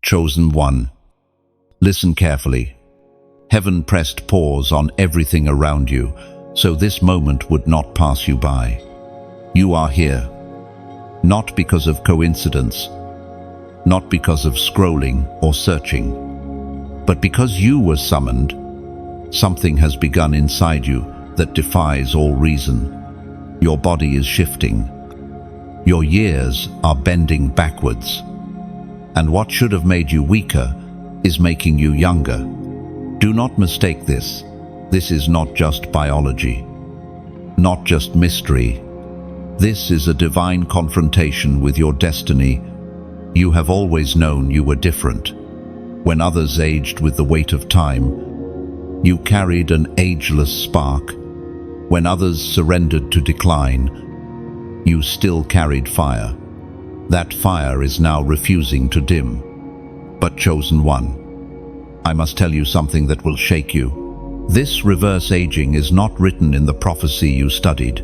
Chosen one. Listen carefully. Heaven pressed pause on everything around you, so this moment would not pass you by. You are here, not because of coincidence, not because of scrolling or searching, but because you were summoned. Something has begun inside you that defies all reason. Your body is shifting. Your years are bending backwards. And what should have made you weaker is making you younger. Do not mistake this. This is not just biology, not just mystery. This is a divine confrontation with your destiny. You have always known you were different. When others aged with the weight of time, you carried an ageless spark. When others surrendered to decline, you still carried fire. That fire is now refusing to dim. But chosen one, I must tell you something that will shake you. This reverse aging is not written in the prophecy you studied,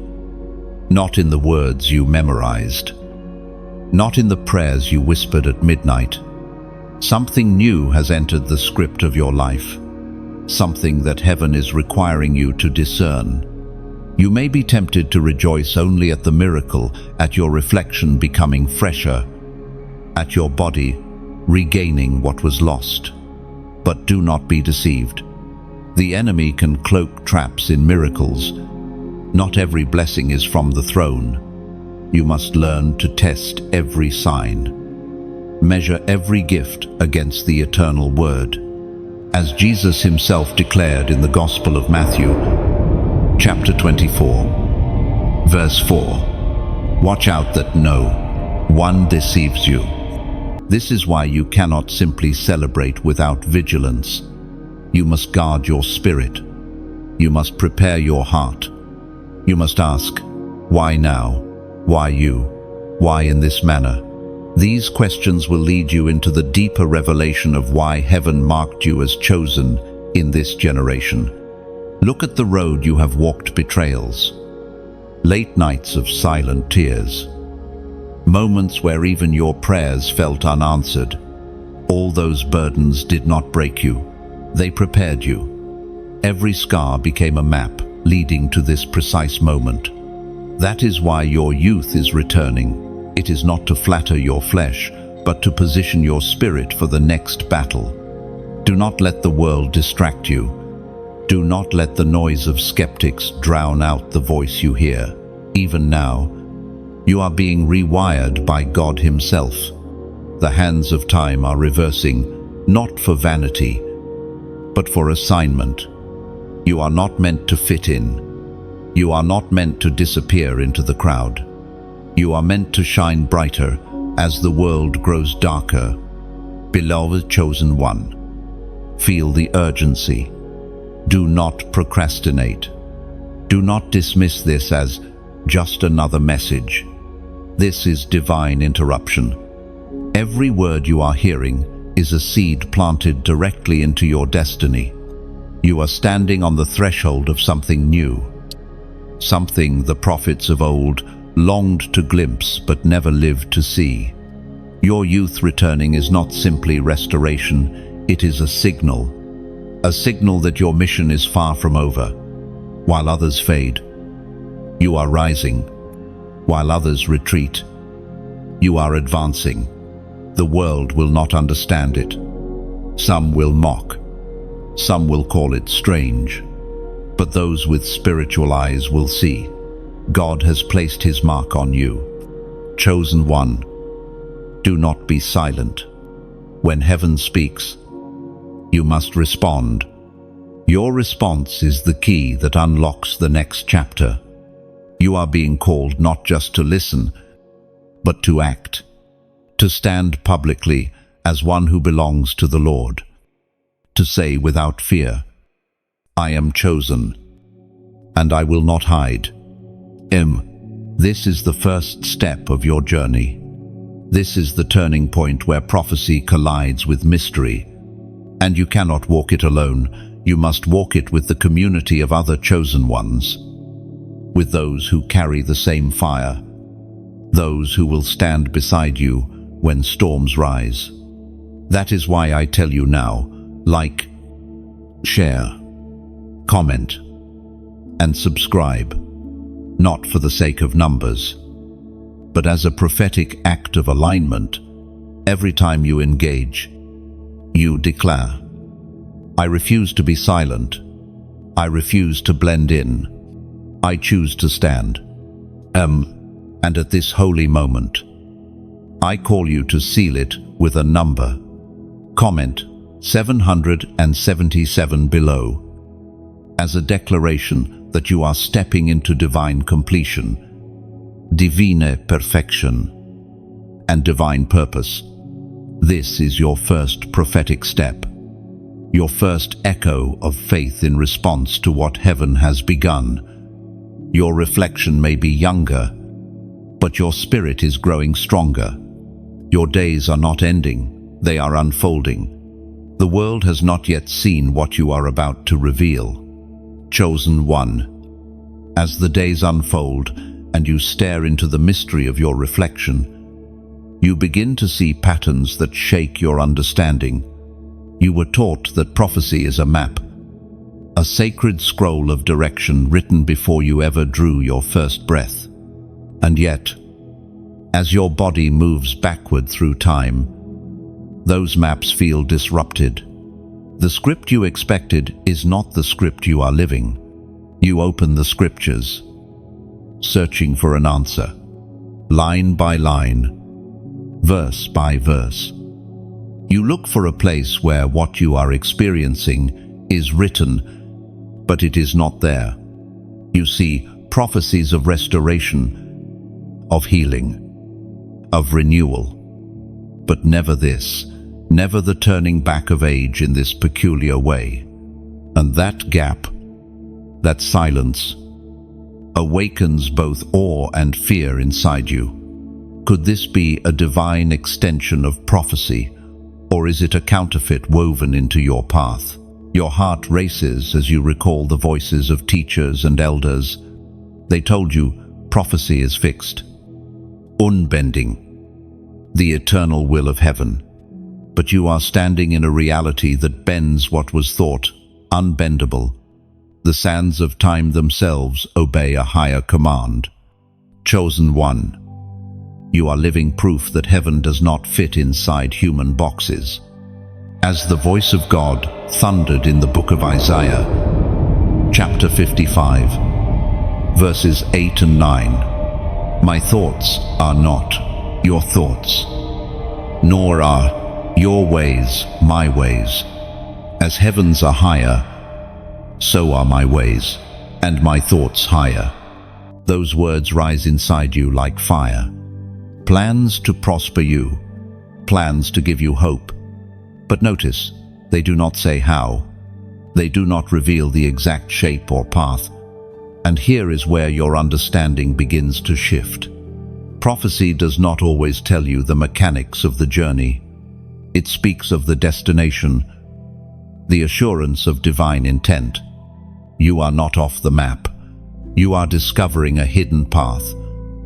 not in the words you memorized, not in the prayers you whispered at midnight. Something new has entered the script of your life, something that heaven is requiring you to discern. You may be tempted to rejoice only at the miracle, at your reflection becoming fresher, at your body regaining what was lost. But do not be deceived. The enemy can cloak traps in miracles. Not every blessing is from the throne. You must learn to test every sign. Measure every gift against the eternal word. As Jesus himself declared in the Gospel of Matthew, chapter 24, verse 4, watch out that no one deceives you. This is why you cannot simply celebrate without vigilance. You must guard your spirit. You must prepare your heart. You must ask, why now? Why you? Why in this manner? These questions will lead you into the deeper revelation of why heaven marked you as chosen in this generation. Look at the road you have walked: betrayals, late nights of silent tears, moments where even your prayers felt unanswered. All those burdens did not break you. They prepared you. Every scar became a map leading to this precise moment. That is why your youth is returning. It is not to flatter your flesh, but to position your spirit for the next battle. Do not let the world distract you. Do not let the noise of skeptics drown out the voice you hear. Even now, you are being rewired by God himself. The hands of time are reversing, not for vanity, but for assignment. You are not meant to fit in. You are not meant to disappear into the crowd. You are meant to shine brighter as the world grows darker. Beloved chosen one, feel the urgency. Do not procrastinate. Do not dismiss this as just another message. This is divine interruption. Every word you are hearing is a seed planted directly into your destiny. You are standing on the threshold of something new, something the prophets of old longed to glimpse but never lived to see. Your youth returning is not simply restoration, it is a signal that your mission is far from over. While others fade, you are rising. While others retreat, you are advancing. The world will not understand it. Some will mock. Some will call it strange. But those with spiritual eyes will see. God has placed his mark on you. Chosen one, do not be silent. When heaven speaks, you must respond. Your response is the key that unlocks the next chapter. You are being called not just to listen, but to act, to stand publicly as one who belongs to the Lord, to say without fear, I am chosen, and I will not hide. This is the first step of your journey. This is the turning point where prophecy collides with mystery. And you cannot walk it alone. You must walk it with the community of other chosen ones, with those who carry the same fire, those who will stand beside you when storms rise. That is why I tell you now, like, share, comment, and subscribe, not for the sake of numbers, but as a prophetic act of alignment. Every time you engage, you declare, I refuse to be silent. I refuse to blend in. I choose to stand. And at this holy moment, I call you to seal it with a number. Comment 777 below, as a declaration that you are stepping into divine completion, divine perfection, and divine purpose. This is your first prophetic step, your first echo of faith in response to what heaven has begun. Your reflection may be younger, but your spirit is growing stronger. Your days are not ending, they are unfolding. The world has not yet seen what you are about to reveal. Chosen one, as the days unfold and you stare into the mystery of your reflection, you begin to see patterns that shake your understanding. You were taught that prophecy is a map, a sacred scroll of direction written before you ever drew your first breath. And yet, as your body moves backward through time, those maps feel disrupted. The script you expected is not the script you are living. You open the scriptures, searching for an answer, line by line, verse by verse. You look for a place where what you are experiencing is written, but it is not there. You see prophecies of restoration, of healing, of renewal, but never this, never the turning back of age in this peculiar way. And that gap, that silence, awakens both awe and fear inside you. Could this be a divine extension of prophecy, or is it a counterfeit woven into your path? Your heart races as you recall the voices of teachers and elders. They told you prophecy is fixed, unbending, the eternal will of heaven. But you are standing in a reality that bends what was thought unbendable. The sands of time themselves obey a higher command. Chosen one, you are living proof that heaven does not fit inside human boxes. As the voice of God thundered in the book of Isaiah, chapter 55, verses 8 and 9, my thoughts are not your thoughts, nor are your ways my ways. As heavens are higher, so are my ways, and my thoughts higher. Those words rise inside you like fire. Plans to prosper you, plans to give you hope. But notice, they do not say how. They do not reveal the exact shape or path. And here is where your understanding begins to shift. Prophecy does not always tell you the mechanics of the journey. It speaks of the destination, the assurance of divine intent. You are not off the map. You are discovering a hidden path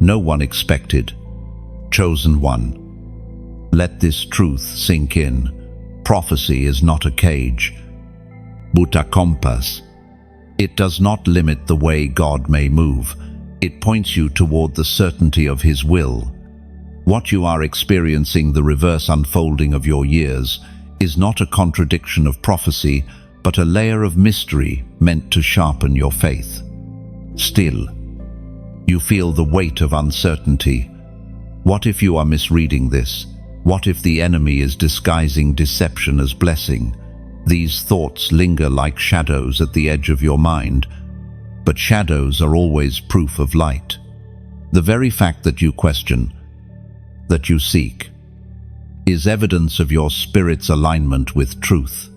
no one expected. Chosen one, let this truth sink in. Prophecy is not a cage, but a compass. It does not limit the way God may move. It points you toward the certainty of His will. What you are experiencing, the reverse unfolding of your years, is not a contradiction of prophecy, but a layer of mystery meant to sharpen your faith. Still, you feel the weight of uncertainty. What if you are misreading this? What if the enemy is disguising deception as blessing? These thoughts linger like shadows at the edge of your mind, but shadows are always proof of light. The very fact that you question, that you seek, is evidence of your spirit's alignment with truth.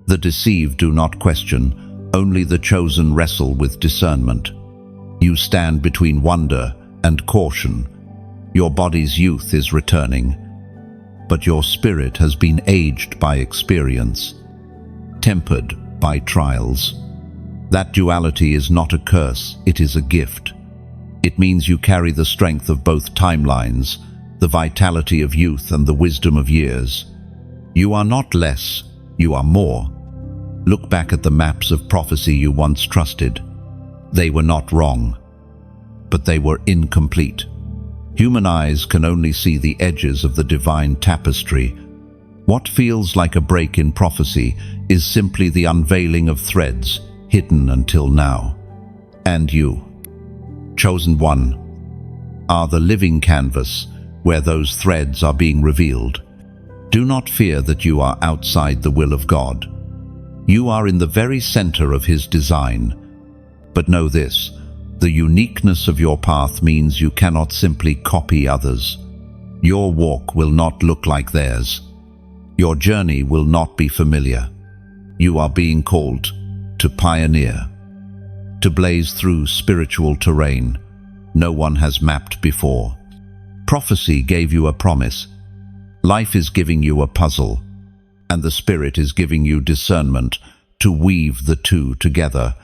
The deceived do not question, only the chosen wrestle with discernment. You stand between wonder and caution. Your body's youth is returning, but your spirit has been aged by experience, tempered by trials. That duality is not a curse, it is a gift. It means you carry the strength of both timelines, the vitality of youth and the wisdom of years. You are not less, you are more. Look back at the maps of prophecy you once trusted. They were not wrong, but they were incomplete. Human eyes can only see the edges of the divine tapestry. What feels like a break in prophecy is simply the unveiling of threads hidden until now. And you, chosen one, are the living canvas where those threads are being revealed. Do not fear that you are outside the will of God. You are in the very center of His design. But know this, the uniqueness of your path means you cannot simply copy others. Your walk will not look like theirs. Your journey will not be familiar. You are being called to pioneer, to blaze through spiritual terrain no one has mapped before. Prophecy gave you a promise. Life is giving you a puzzle, and the Spirit is giving you discernment to weave the two together.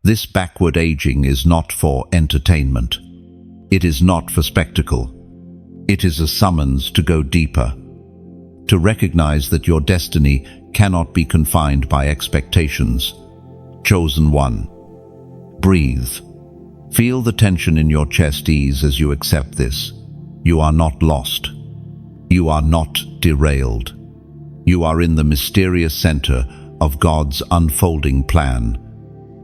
This backward aging is not for entertainment. It is not for spectacle. It is a summons to go deeper, to recognize that your destiny cannot be confined by expectations. Chosen one, breathe. Feel the tension in your chest ease as you accept this. You are not lost. You are not derailed. You are in the mysterious center of God's unfolding plan.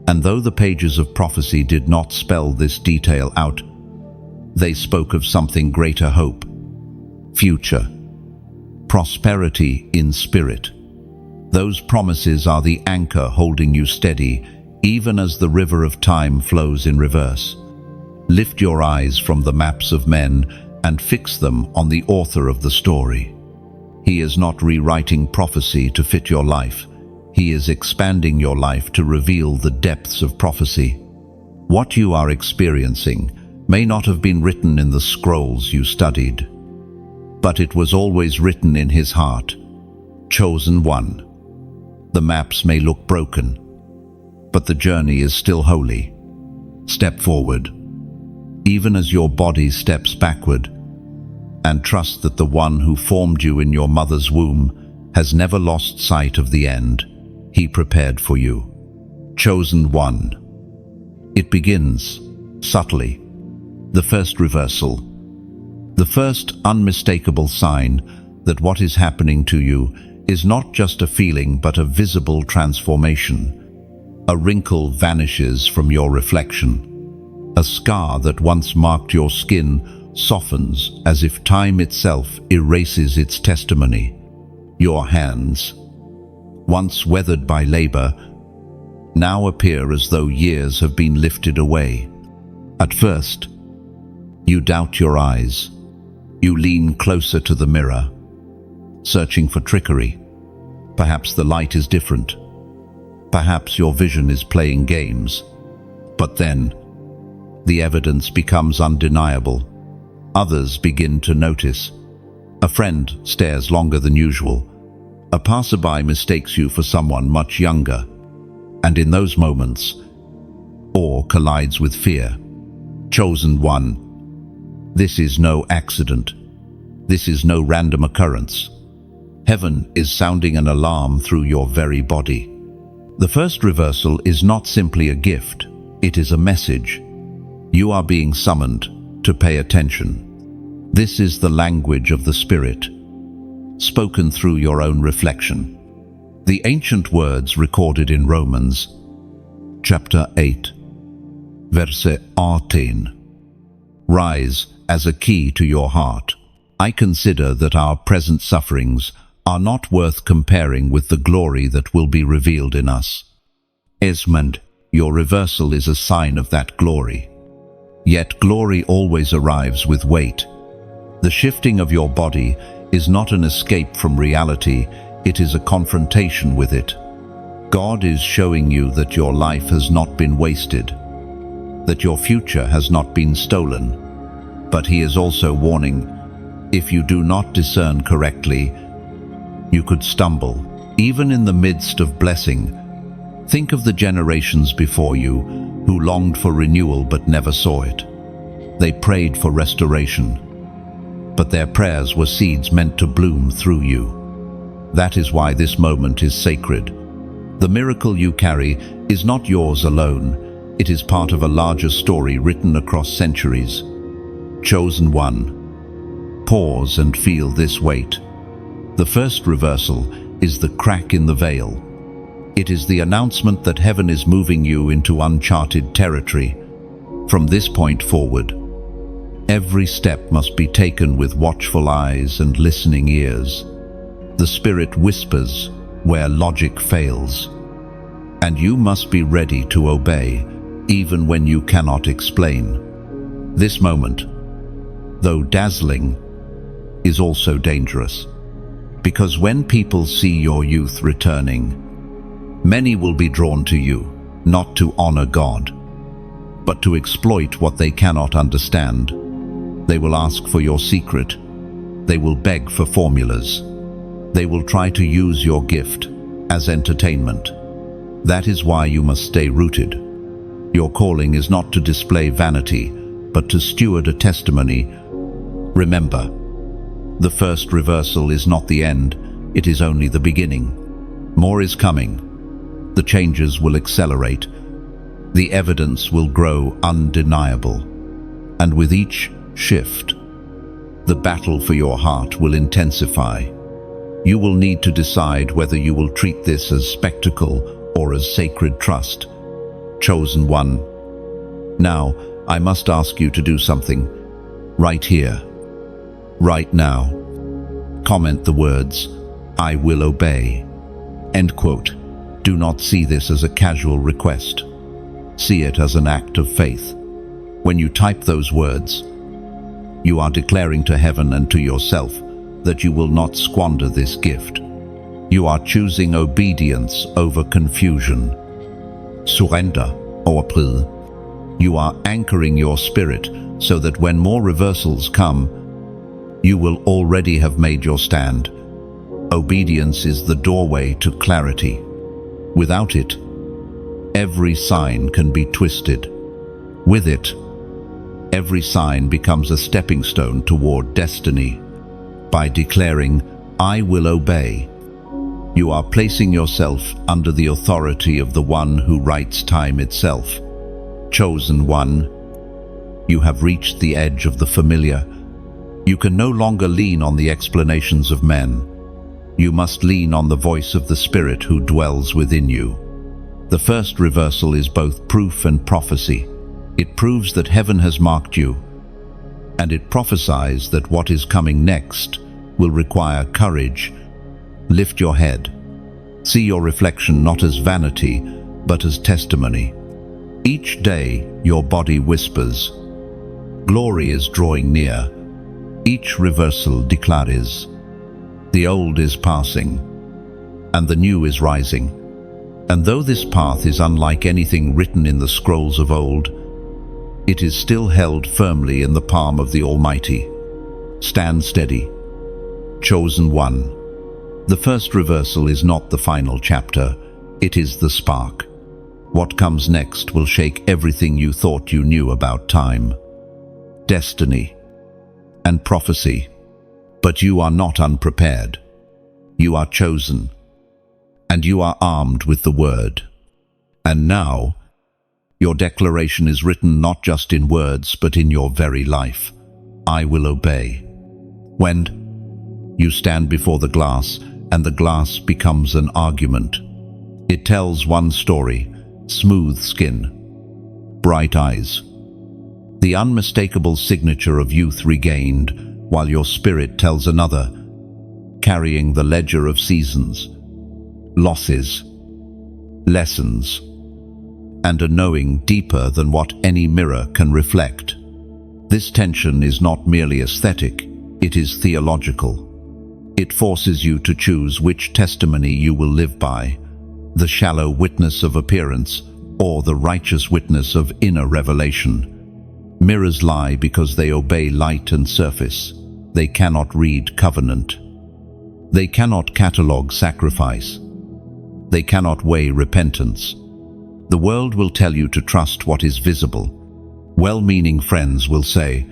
And though the pages of prophecy did not spell this detail out, they spoke of something greater: hope, future, prosperity in spirit. Those promises are the anchor holding you steady, even as the river of time flows in reverse. Lift your eyes from the maps of men and fix them on the author of the story. He is not rewriting prophecy to fit your life. He is expanding your life to reveal the depths of prophecy. What you are experiencing may not have been written in the scrolls you studied, but it was always written in His heart. Chosen one. The maps may look broken, but the journey is still holy. Step forward, even as your body steps backward, and trust that the one who formed you in your mother's womb has never lost sight of the end He prepared for you. Chosen one. It begins subtly. The first reversal. The first unmistakable sign that what is happening to you is not just a feeling but a visible transformation. A wrinkle vanishes from your reflection. A scar that once marked your skin softens as if time itself erases its testimony. Your hands, once weathered by labor, now appear as though years have been lifted away. At first, you doubt your eyes. You lean closer to the mirror, searching for trickery. Perhaps the light is different. Perhaps your vision is playing games. But then, the evidence becomes undeniable. Others begin to notice. A friend stares longer than usual. A passerby mistakes you for someone much younger. And in those moments, awe collides with fear. Chosen one. This is no accident. This is no random occurrence. Heaven is sounding an alarm through your very body. The first reversal is not simply a gift. It is a message. You are being summoned to pay attention. This is the language of the Spirit, spoken through your own reflection. The ancient words recorded in Romans, chapter 8, verse 18, rise as a key to your heart. I consider that our present sufferings are not worth comparing with the glory that will be revealed in us. Esmond, your reversal is a sign of that glory. Yet glory always arrives with weight. The shifting of your body is not an escape from reality, it is a confrontation with it. God is showing you that your life has not been wasted, that your future has not been stolen, but He is also warning, if you do not discern correctly, you could stumble. Even in the midst of blessing, think of the generations before you who longed for renewal but never saw it. They prayed for restoration, but their prayers were seeds meant to bloom through you. That is why this moment is sacred. The miracle you carry is not yours alone. It is part of a larger story written across centuries. Chosen one. Pause and feel this weight. The first reversal is the crack in the veil. It is the announcement that heaven is moving you into uncharted territory. From this point forward, every step must be taken with watchful eyes and listening ears. The Spirit whispers where logic fails, and you must be ready to obey, even when you cannot explain. This moment, though dazzling, is also dangerous, because when people see your youth returning, many will be drawn to you, not to honor God, but to exploit what they cannot understand. They will ask for your secret. They will beg for formulas. They will try to use your gift as entertainment. That is why you must stay rooted. Your calling is not to display vanity, but to steward a testimony. Remember, the first reversal is not the end, it is only the beginning. More is coming. The changes will accelerate. The evidence will grow undeniable. And with each shift, the battle for your heart will intensify. You will need to decide whether you will treat this as spectacle or as sacred trust. Chosen one. Now, I must ask you to do something. Right here. Right now. Comment the words, "I will obey." End quote. Do not see this as a casual request. See it as an act of faith. When you type those words, you are declaring to heaven and to yourself that you will not squander this gift. You are choosing obedience over confusion. Surrender or pride. You are anchoring your spirit so that when more reversals come, you will already have made your stand. Obedience is the doorway to clarity. Without it, every sign can be twisted. With it, every sign becomes a stepping stone toward destiny. By declaring, "I will obey," you are placing yourself under the authority of the one who writes time itself. Chosen one, you have reached the edge of the familiar. You can no longer lean on the explanations of men. You must lean on the voice of the Spirit who dwells within you. The first reversal is both proof and prophecy. It proves that heaven has marked you, and it prophesies that what is coming next will require courage. Lift your head. See your reflection not as vanity, but as testimony. Each day your body whispers, "Glory is drawing near." Each reversal declares, "The old is passing, and the new is rising." And though this path is unlike anything written in the scrolls of old, it is still held firmly in the palm of the Almighty. Stand steady. Chosen one. The first reversal is not the final chapter, it is the spark. What comes next will shake everything you thought you knew about time, destiny, and prophecy. But you are not unprepared. You are chosen, and you are armed with the word. And now, your declaration is written not just in words, but in your very life. I will obey. When you stand before the glass, and the glass becomes an argument. It tells one story: smooth skin, bright eyes, the unmistakable signature of youth regained, while your spirit tells another, carrying the ledger of seasons, losses, lessons, and a knowing deeper than what any mirror can reflect. This tension is not merely aesthetic, it is theological. It forces you to choose which testimony you will live by, the shallow witness of appearance or the righteous witness of inner revelation. Mirrors lie because they obey light and surface. They cannot read covenant. They cannot catalogue sacrifice. They cannot weigh repentance. The world will tell you to trust what is visible. Well-meaning friends will say,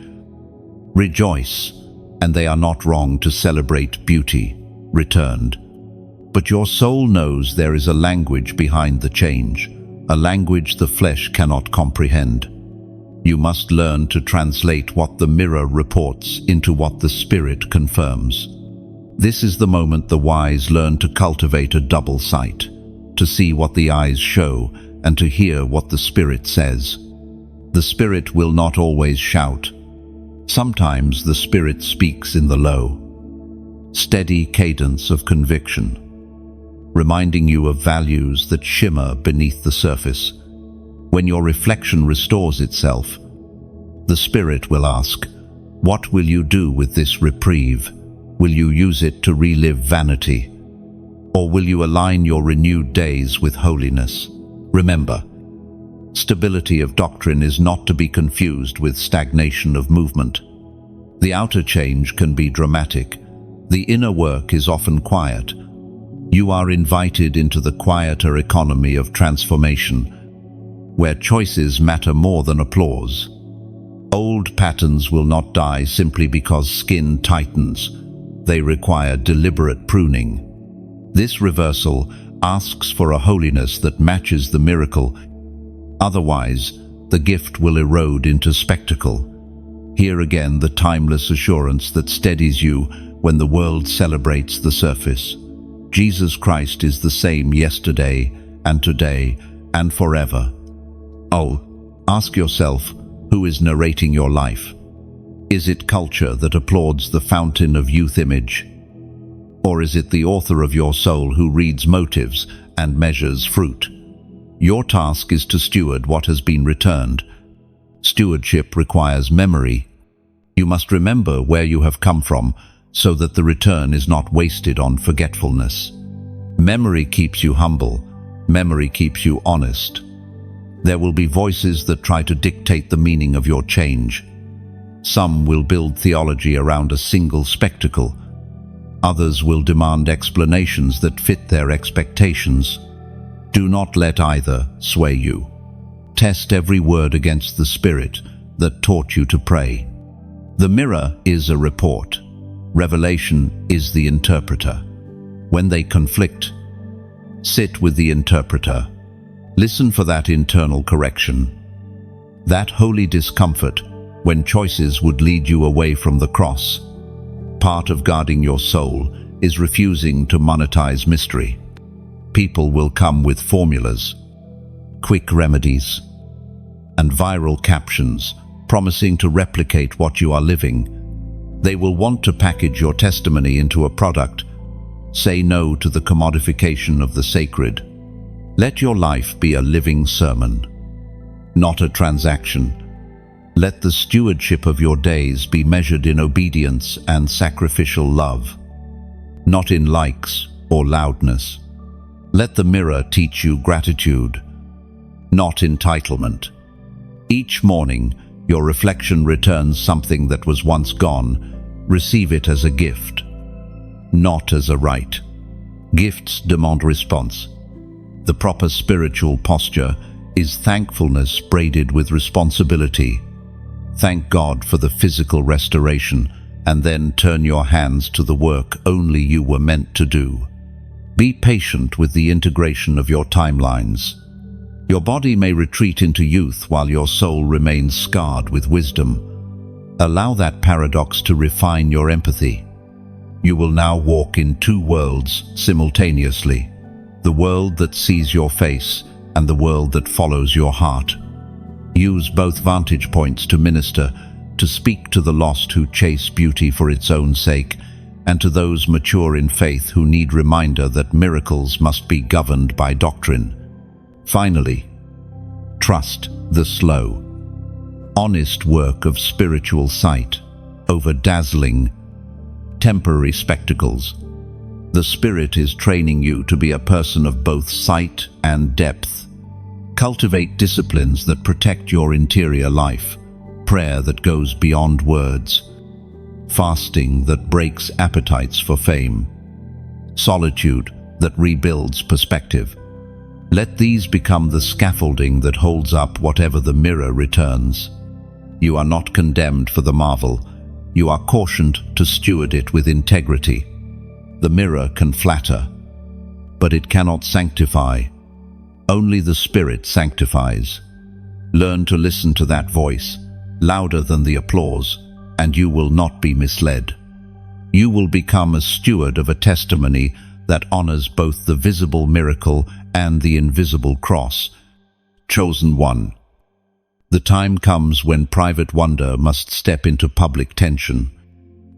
"Rejoice," and they are not wrong to celebrate beauty returned. But your soul knows there is a language behind the change, a language the flesh cannot comprehend. You must learn to translate what the mirror reports into what the spirit confirms. This is the moment the wise learn to cultivate a double sight, to see what the eyes show and to hear what the spirit says. The spirit will not always shout. Sometimes the spirit speaks in the low, steady cadence of conviction, reminding you of values that shimmer beneath the surface. When your reflection restores itself, the spirit will ask, "What will you do with this reprieve? Will you use it to relive vanity? Or will you align your renewed days with holiness?" Remember, stability of doctrine is not to be confused with stagnation of movement. The outer change can be dramatic. The inner work is often quiet. You are invited into the quieter economy of transformation, where choices matter more than applause. Old patterns will not die simply because skin tightens. They require deliberate pruning. This reversal asks for a holiness that matches the miracle. Otherwise, the gift will erode into spectacle. Here again, the timeless assurance that steadies you when the world celebrates the surface. Jesus Christ is the same yesterday and today and forever. Oh, ask yourself, who is narrating your life? Is it culture that applauds the fountain of youth image? Or is it the author of your soul who reads motives and measures fruit? Your task is to steward what has been returned. Stewardship requires memory. You must remember where you have come from so that the return is not wasted on forgetfulness. Memory keeps you humble. Memory keeps you honest. There will be voices that try to dictate the meaning of your change. Some will build theology around a single spectacle. Others will demand explanations that fit their expectations. Do not let either sway you. Test every word against the spirit that taught you to pray. The mirror is a report. Revelation is the interpreter. When they conflict, sit with the interpreter. Listen for that internal correction. That holy discomfort when choices would lead you away from the cross. Part of guarding your soul is refusing to monetize mystery. People will come with formulas, quick remedies, and viral captions promising to replicate what you are living. They will want to package your testimony into a product. Say no to the commodification of the sacred. Let your life be a living sermon, not a transaction. Let the stewardship of your days be measured in obedience and sacrificial love, not in likes or loudness. Let the mirror teach you gratitude, not entitlement. Each morning, your reflection returns something that was once gone. Receive it as a gift, not as a right. Gifts demand response. The proper spiritual posture is thankfulness braided with responsibility. Thank God for the physical restoration, and then turn your hands to the work only you were meant to do. Be patient with the integration of your timelines. Your body may retreat into youth while your soul remains scarred with wisdom. Allow that paradox to refine your empathy. You will now walk in two worlds simultaneously, the world that sees your face and the world that follows your heart. Use both vantage points to minister, to speak to the lost who chase beauty for its own sake, and to those mature in faith who need reminder that miracles must be governed by doctrine. Finally, trust the slow, honest work of spiritual sight over dazzling, temporary spectacles. The Spirit is training you to be a person of both sight and depth. Cultivate disciplines that protect your interior life, prayer that goes beyond words, fasting that breaks appetites for fame, solitude that rebuilds perspective. Let these become the scaffolding that holds up whatever the mirror returns. You are not condemned for the marvel. You are cautioned to steward it with integrity. The mirror can flatter, but it cannot sanctify. Only the Spirit sanctifies. Learn to listen to that voice, louder than the applause, and you will not be misled. You will become a steward of a testimony that honors both the visible miracle and the invisible cross. Chosen one. The time comes when private wonder must step into public tension.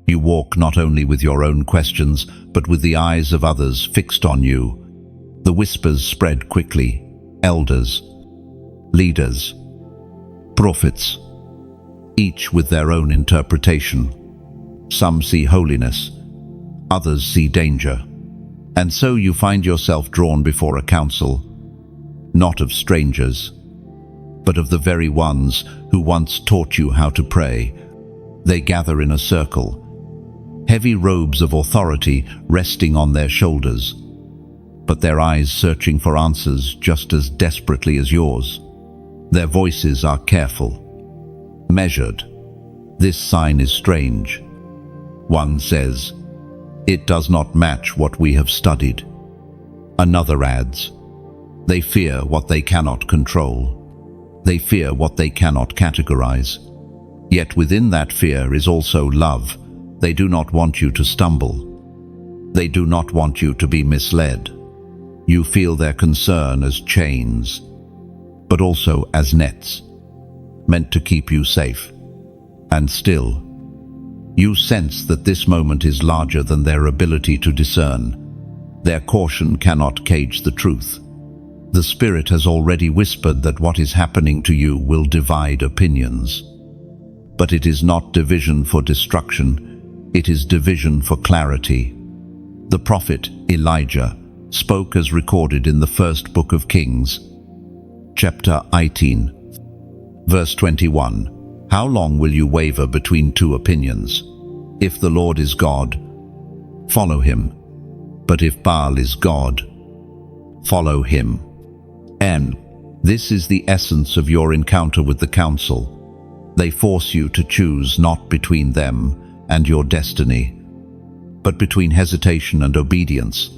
You walk not only with your own questions, but with the eyes of others fixed on you. The whispers spread quickly. Elders, leaders, prophets, each with their own interpretation. Some see holiness, others see danger. And so you find yourself drawn before a council, not of strangers, but of the very ones who once taught you how to pray. They gather in a circle, heavy robes of authority resting on their shoulders, but their eyes searching for answers just as desperately as yours. Their voices are careful, measured. This sign is strange. One says, "It does not match what we have studied." Another adds, "They fear what they cannot control. They fear what they cannot categorize." Yet within that fear is also love. They do not want you to stumble. They do not want you to be misled. You feel their concern as chains, but also as nets, meant to keep you safe. And still, you sense that this moment is larger than their ability to discern. Their caution cannot cage the truth. The Spirit has already whispered that what is happening to you will divide opinions. But it is not division for destruction, it is division for clarity. The prophet Elijah spoke as recorded in the first book of Kings, chapter 18, verse 21. How long will you waver between two opinions? If the Lord is God, follow him. But if Baal is God, follow him. And this is the essence of your encounter with the council. They force you to choose not between them and your destiny, but between hesitation and obedience.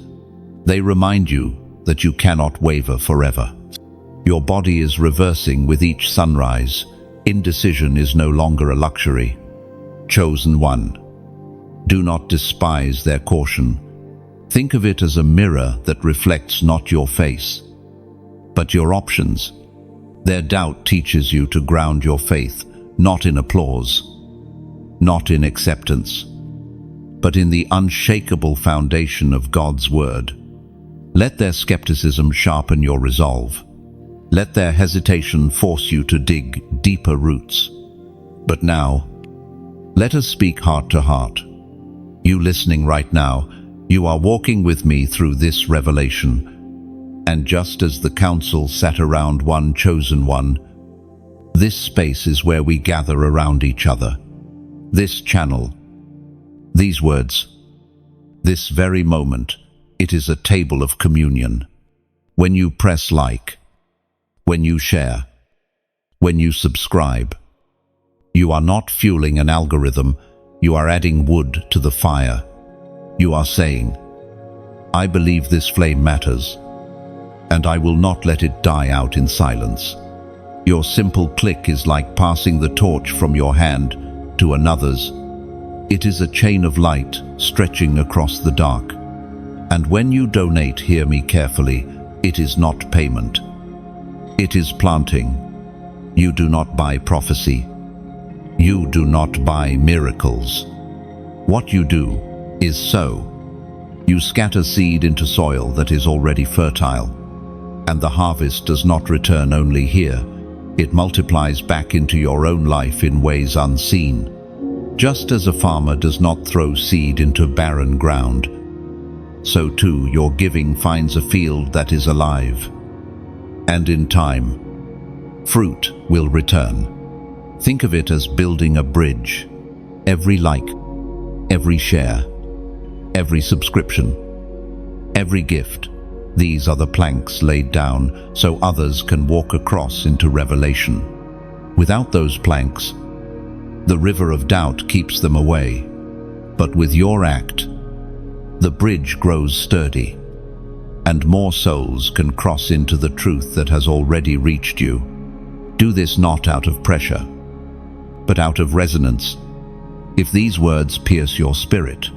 They remind you that you cannot waver forever. Your body is reversing with each sunrise. Indecision is no longer a luxury. Chosen one. Do not despise their caution. Think of it as a mirror that reflects not your face, but your options. Their doubt teaches you to ground your faith, not in applause, not in acceptance, but in the unshakable foundation of God's word. Let their skepticism sharpen your resolve. Let their hesitation force you to dig deeper roots. But now, let us speak heart to heart. You listening right now, you are walking with me through this revelation. And just as the council sat around one chosen one, this space is where we gather around each other. This channel, these words, this very moment, it is a table of communion. When you press like, when you share, when you subscribe, you are not fueling an algorithm, you are adding wood to the fire. You are saying, I believe this flame matters, and I will not let it die out in silence. Your simple click is like passing the torch from your hand to another's. It is a chain of light stretching across the dark. And when you donate, hear me carefully, it is not payment. It is planting. You do not buy prophecy. You do not buy miracles. What you do is sow. You scatter seed into soil that is already fertile. And the harvest does not return only here. It multiplies back into your own life in ways unseen. Just as a farmer does not throw seed into barren ground, so too your giving finds a field that is alive. And in time, fruit will return. Think of it as building a bridge. Every like, every share, every subscription, every gift, these are the planks laid down so others can walk across into revelation. Without those planks, the river of doubt keeps them away. But with your act, the bridge grows sturdy. and more souls can cross into the truth that has already reached you. Do this not out of pressure, but out of resonance. If these words pierce your spirit,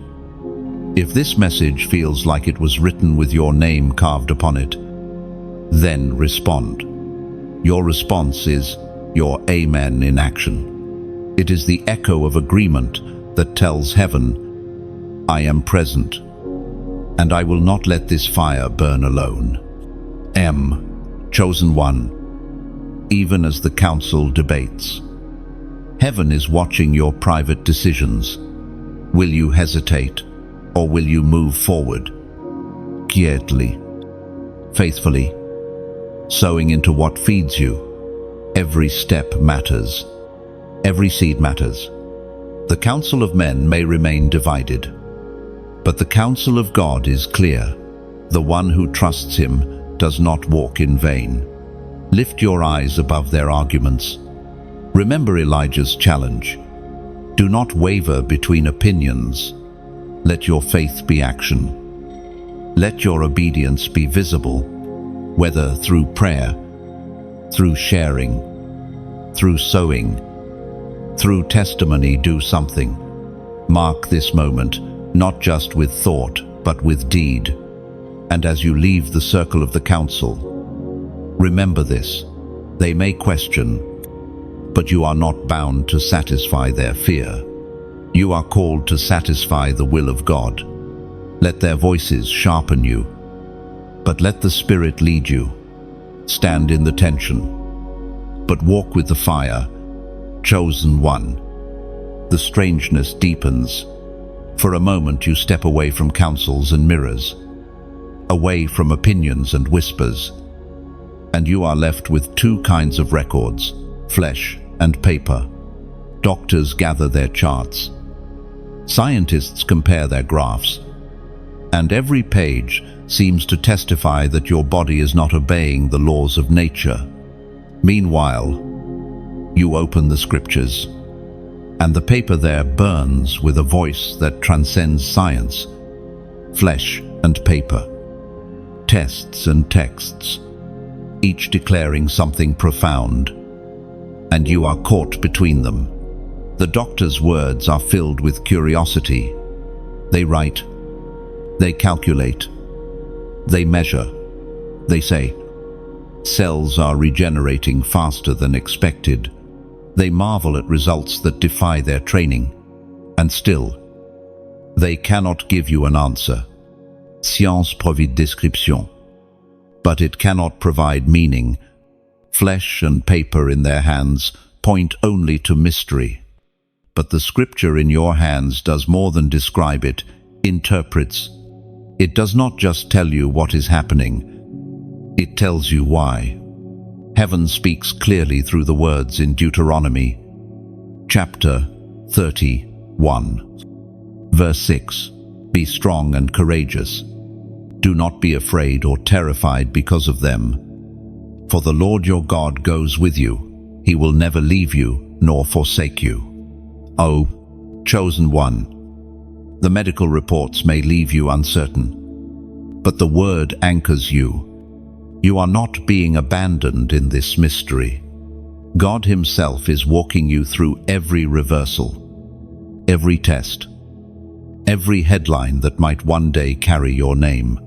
if this message feels like it was written with your name carved upon it, then respond. Your response is your Amen in action. It is the echo of agreement that tells heaven, I am present, and I will not let this fire burn alone. Chosen one, even as the council debates. Heaven is watching your private decisions. Will you hesitate, or will you move forward? Quietly, faithfully, sowing into what feeds you. Every step matters. Every seed matters. The counsel of men may remain divided, but the counsel of God is clear. The one who trusts him does not walk in vain. Lift your eyes above their arguments. Remember Elijah's challenge. Do not waver between opinions. Let your faith be action. Let your obedience be visible, whether through prayer, through sharing, through sowing, through testimony. Do something. Mark this moment, not just with thought, but with deed. And as you leave the circle of the council, remember this. They may question, but you are not bound to satisfy their fear. You are called to satisfy the will of God. Let their voices sharpen you, but let the Spirit lead you. Stand in the tension, but walk with the fire. Chosen one. The strangeness deepens. For a moment you step away from counsels and mirrors, away from opinions and whispers, and you are left with two kinds of records, flesh and paper. Doctors gather their charts. Scientists compare their graphs. And every page seems to testify that your body is not obeying the laws of nature. Meanwhile, you open the scriptures, and the paper there burns with a voice that transcends science. Flesh and paper. Tests and texts, each declaring something profound, and you are caught between them. The doctor's words are filled with curiosity. They write, they calculate, they measure, they say, cells are regenerating faster than expected. They marvel at results that defy their training, and still, they cannot give you an answer. Science provide description, but it cannot provide meaning. Flesh and paper in their hands point only to mystery. But the scripture in your hands does more than describe it, interprets. It does not just tell you what is happening, it tells you why. Heaven speaks clearly through the words in Deuteronomy, chapter 31, verse 6. Be strong and courageous. Do not be afraid or terrified because of them. For the Lord your God goes with you. He will never leave you nor forsake you. Oh, chosen one. The medical reports may leave you uncertain, but the word anchors you. You are not being abandoned in this mystery. God himself is walking you through every reversal, every test, every headline that might one day carry your name.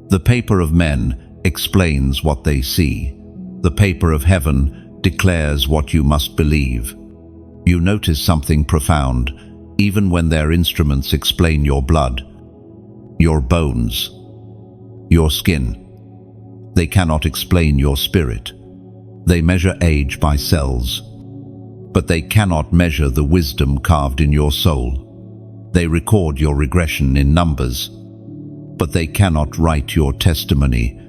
The paper of men explains what they see. The paper of heaven declares what you must believe. You notice something profound, even when their instruments explain your blood, your bones, your skin. They cannot explain your spirit. They measure age by cells, but they cannot measure the wisdom carved in your soul. They record your regression in numbers, but they cannot write your testimony.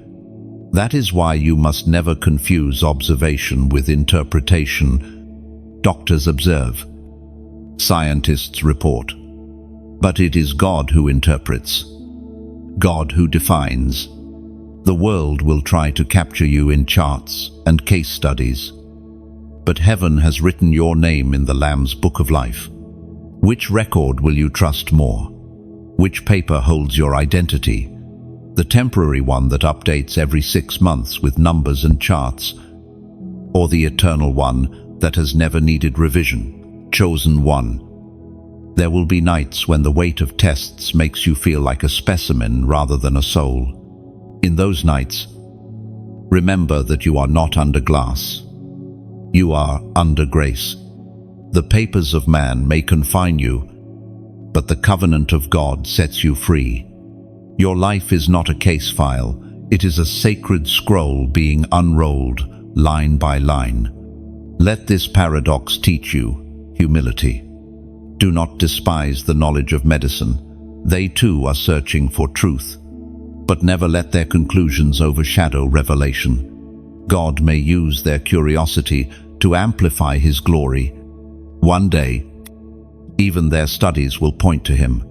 That is why you must never confuse observation with interpretation. Doctors observe, scientists report, but it is God who interprets, God who defines. The world will try to capture you in charts and case studies, but heaven has written your name in the Lamb's Book of Life. Which record will you trust more? Which paper holds your identity? the temporary one that updates every 6 months with numbers and charts, or the eternal one that has never needed revision, chosen one. There will be nights when the weight of tests makes you feel like a specimen rather than a soul. In those nights, remember that you are not under glass. You are under grace. The papers of man may confine you, but the covenant of God sets you free. Your life is not a case file. It is a sacred scroll being unrolled line by line. Let this paradox teach you humility. Do not despise the knowledge of medicine. They too are searching for truth, but never let their conclusions overshadow revelation. God may use their curiosity to amplify His glory. One day, even their studies will point to Him,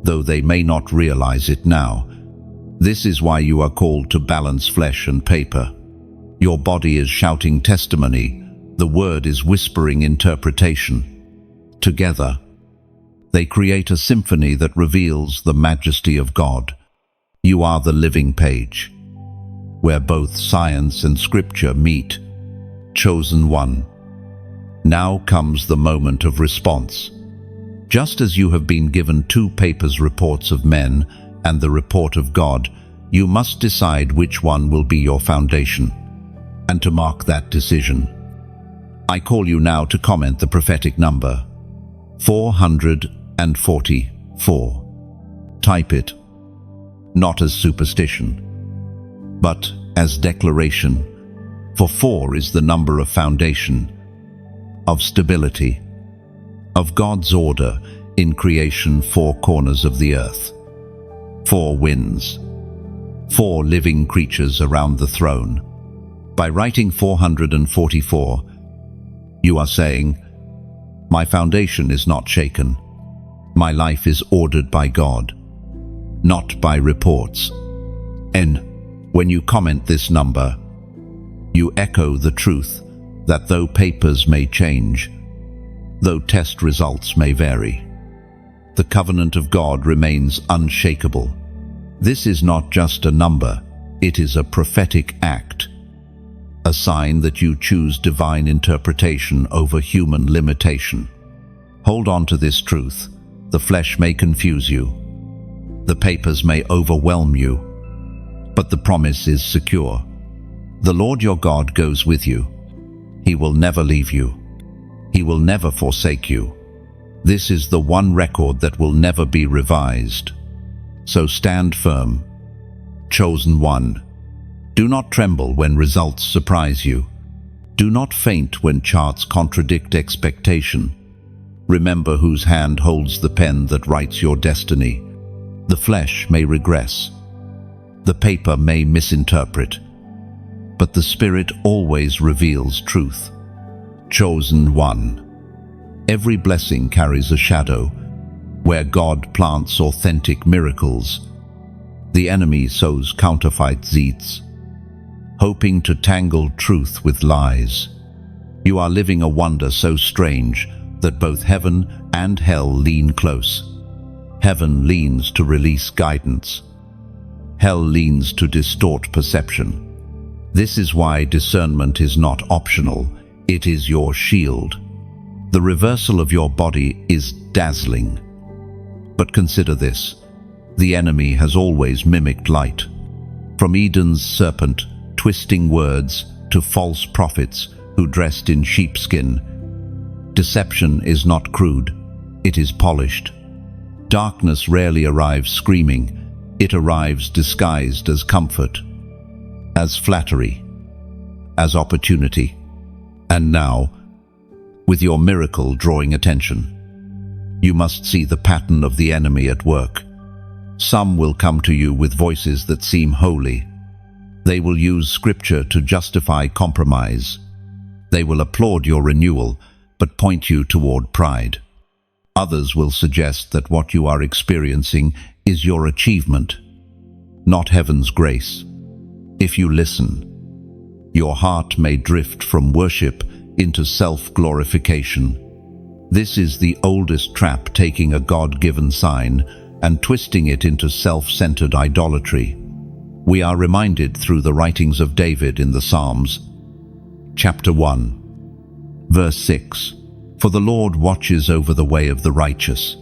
though they may not realize it now. This is why you are called to balance flesh and paper. Your body is shouting testimony. The word is whispering interpretation. Together, they create a symphony that reveals the majesty of God. You are the living page, where both science and scripture meet. Chosen one. Now comes the moment of response. Just as you have been given 2 papers, reports of men and the report of God, you must decide which one will be your foundation. And to mark that decision, I call you now to comment the prophetic number 444. Type it, not as superstition, but as declaration, for 4 is the number of foundation, of stability, of God's order in creation, 4 corners of the earth, 4 winds, 4 living creatures around the throne. By writing 444, you are saying, my foundation is not shaken. My life is ordered by God, not by reports. And when you comment this number, you echo the truth that though papers may change, though test results may vary, the covenant of God remains unshakable. This is not just a number, it is a prophetic act, a sign that you choose divine interpretation over human limitation. Hold on to this truth. The flesh may confuse you. The papers may overwhelm you, but the promise is secure. The Lord your God goes with you. He will never leave you. He will never forsake you. This is the one record that will never be revised. So stand firm. Chosen one. Do not tremble when results surprise you. Do not faint when charts contradict expectation. Remember whose hand holds the pen that writes your destiny. The flesh may regress. The paper may misinterpret. But the Spirit always reveals truth. Chosen one. Every blessing carries a shadow. Where God plants authentic miracles, the enemy sows counterfeit seeds, hoping to tangle truth with lies. You are living a wonder so strange that both heaven and hell lean close. Heaven leans to release guidance. Hell leans to distort perception. This is why discernment is not optional. It is your shield. The reversal of your body is dazzling. But consider this. The enemy has always mimicked light. From Eden's serpent, twisting words, to false prophets who dressed in sheepskin. Deception is not crude, it is polished. Darkness rarely arrives screaming, it arrives disguised as comfort, as flattery, as opportunity. And now, with your miracle drawing attention, you must see the pattern of the enemy at work. Some will come to you with voices that seem holy. They will use scripture to justify compromise. They will applaud your renewal, but point you toward pride. Others will suggest that what you are experiencing is your achievement, not heaven's grace. If you listen, your heart may drift from worship into self-glorification. This is the oldest trap taking a God-given sign and twisting it into self-centered idolatry. We are reminded through the writings of David in the Psalms. Chapter 1, verse 6. For the Lord watches over the way of the righteous,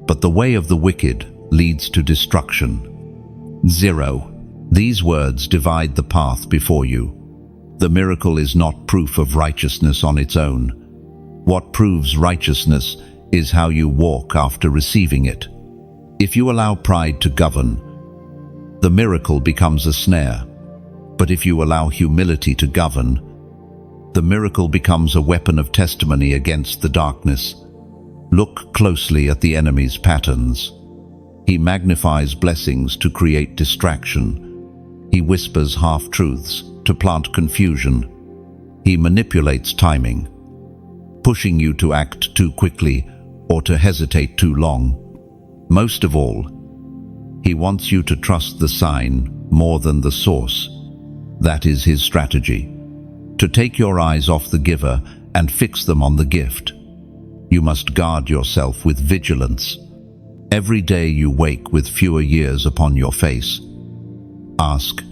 but the way of the wicked leads to destruction. 0. These words divide the path before you. The miracle is not proof of righteousness on its own. What proves righteousness is how you walk after receiving it. If you allow pride to govern, the miracle becomes a snare. But if you allow humility to govern, the miracle becomes a weapon of testimony against the darkness. Look closely at the enemy's patterns. He magnifies blessings to create distraction. He whispers half-truths to plant confusion. He manipulates timing, pushing you to act too quickly or to hesitate too long. Most of all, he wants you to trust the sign more than the source. That is his strategy, to take your eyes off the giver and fix them on the gift. You must guard yourself with vigilance. Every day you wake with fewer years upon your face. Ask,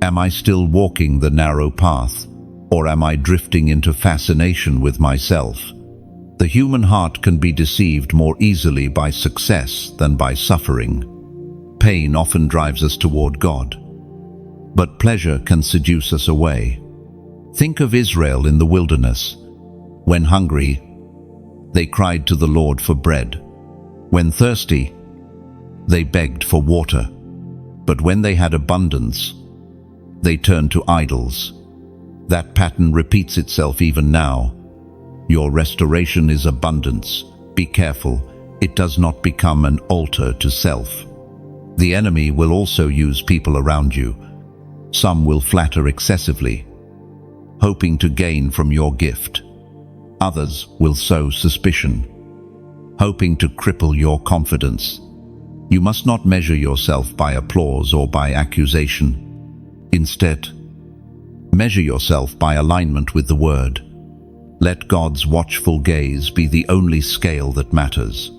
am I still walking the narrow path, or am I drifting into fascination with myself? The human heart can be deceived more easily by success than by suffering. Pain often drives us toward God, but pleasure can seduce us away. Think of Israel in the wilderness. When hungry, they cried to the Lord for bread. When thirsty, they begged for water. But when they had abundance, they turned to idols. That pattern repeats itself even now. Your restoration is abundance. Be careful, it does not become an altar to self. The enemy will also use people around you. Some will flatter excessively, hoping to gain from your gift. Others will sow suspicion, hoping to cripple your confidence. You must not measure yourself by applause or by accusation. Instead, measure yourself by alignment with the Word. Let God's watchful gaze be the only scale that matters.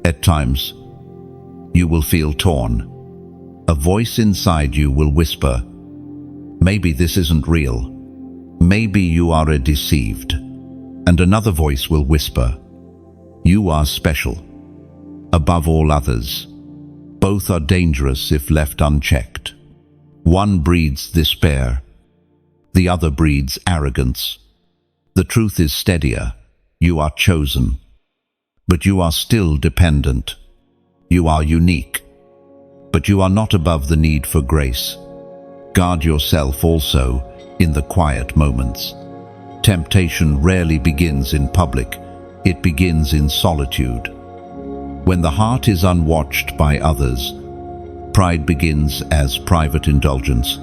At times, you will feel torn. A voice inside you will whisper, maybe this isn't real. Maybe you are deceived. And another voice will whisper, you are special, above all others. Both are dangerous if left unchecked. One breeds despair, the other breeds arrogance. The truth is steadier. You are chosen, but you are still dependent. You are unique, but you are not above the need for grace. Guard yourself also in the quiet moments. Temptation rarely begins in public. It begins in solitude. When the heart is unwatched by others, pride begins as private indulgence,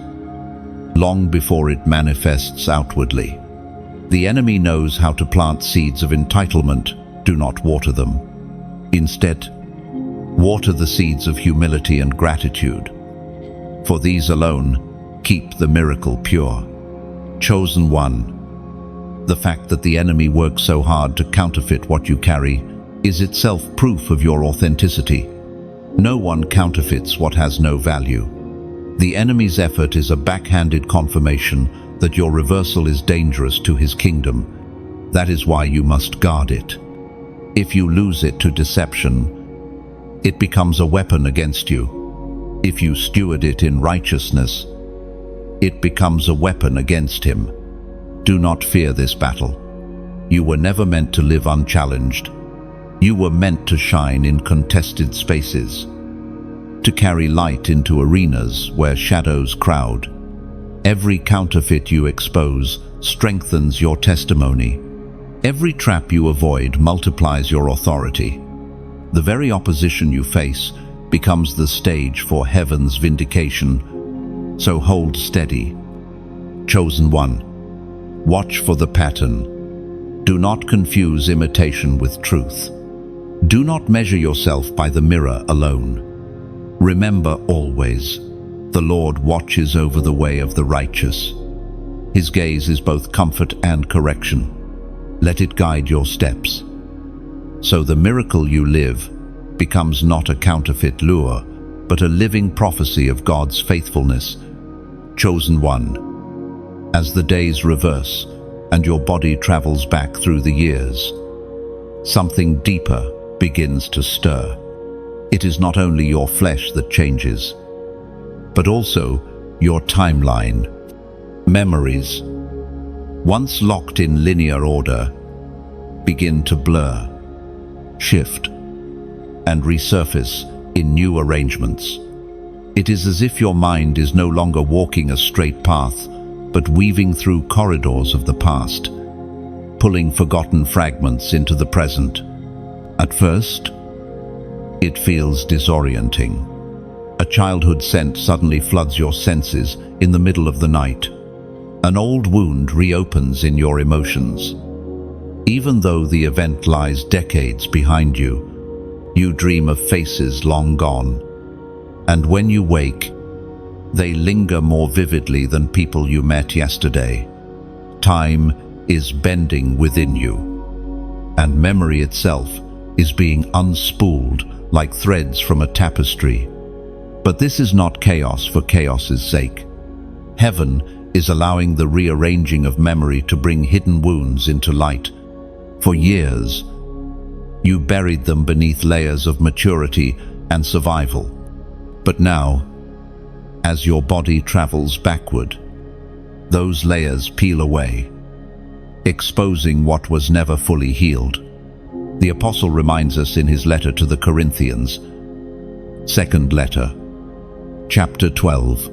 long before it manifests outwardly. The enemy knows how to plant seeds of entitlement. Do not water them. Instead, water the seeds of humility and gratitude. For these alone keep the miracle pure. Chosen one. The fact that the enemy works so hard to counterfeit what you carry is itself proof of your authenticity. No one counterfeits what has no value. The enemy's effort is a backhanded confirmation that your reversal is dangerous to his kingdom. That is why you must guard it. If you lose it to deception, it becomes a weapon against you. If you steward it in righteousness, it becomes a weapon against him. Do not fear this battle. You were never meant to live unchallenged. You were meant to shine in contested spaces, to carry light into arenas where shadows crowd. Every counterfeit you expose strengthens your testimony. Every trap you avoid multiplies your authority. The very opposition you face becomes the stage for heaven's vindication. So hold steady. Chosen one. Watch for the pattern. Do not confuse imitation with truth. Do not measure yourself by the mirror alone. Remember always, the Lord watches over the way of the righteous. His gaze is both comfort and correction. Let it guide your steps, so the miracle you live becomes not a counterfeit lure, but a living prophecy of God's faithfulness. Chosen one. As the days reverse and your body travels back through the years, something deeper begins to stir. It is not only your flesh that changes, but also your timeline. Memories, once locked in linear order, begin to blur, shift, and resurface in new arrangements. It is as if your mind is no longer walking a straight path, but weaving through corridors of the past, pulling forgotten fragments into the present. At first, it feels disorienting. A childhood scent suddenly floods your senses in the middle of the night. An old wound reopens in your emotions. Even though the event lies decades behind you, you dream of faces long gone. And when you wake, they linger more vividly than people you met yesterday. Time is bending within you, and memory itself is being unspooled like threads from a tapestry. But this is not chaos for chaos's sake. Heaven is allowing the rearranging of memory to bring hidden wounds into light. For years, you buried them beneath layers of maturity and survival. But now, as your body travels backward, those layers peel away, exposing what was never fully healed. The Apostle reminds us in his letter to the Corinthians, second letter, chapter 12,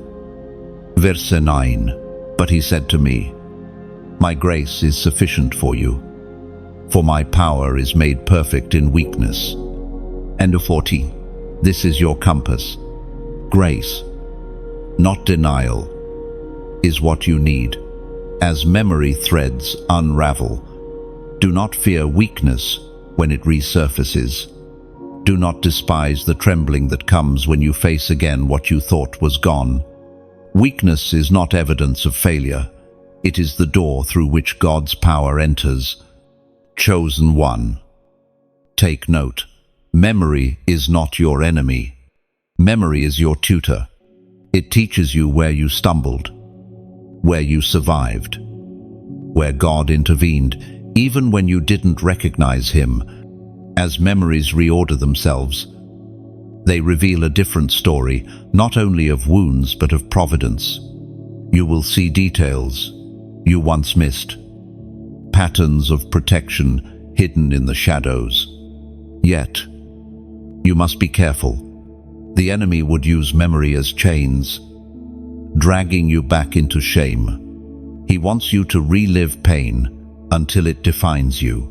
verse 9, "But he said to me, my grace is sufficient for you, for my power is made perfect in weakness." End of 14. This is your compass. Grace, not denial, is what you need. As memory threads unravel, do not fear weakness when it resurfaces. Do not despise the trembling that comes when you face again what you thought was gone. Weakness is not evidence of failure. It is the door through which God's power enters. Chosen one. Take note. Memory is not your enemy. Memory is your tutor. It teaches you where you stumbled, where you survived, where God intervened, even when you didn't recognize him. As memories reorder themselves, they reveal a different story, not only of wounds but of providence. You will see details you once missed, patterns of protection hidden in the shadows. Yet, you must be careful. The enemy would use memory as chains, dragging you back into shame. He wants you to relive pain until it defines you.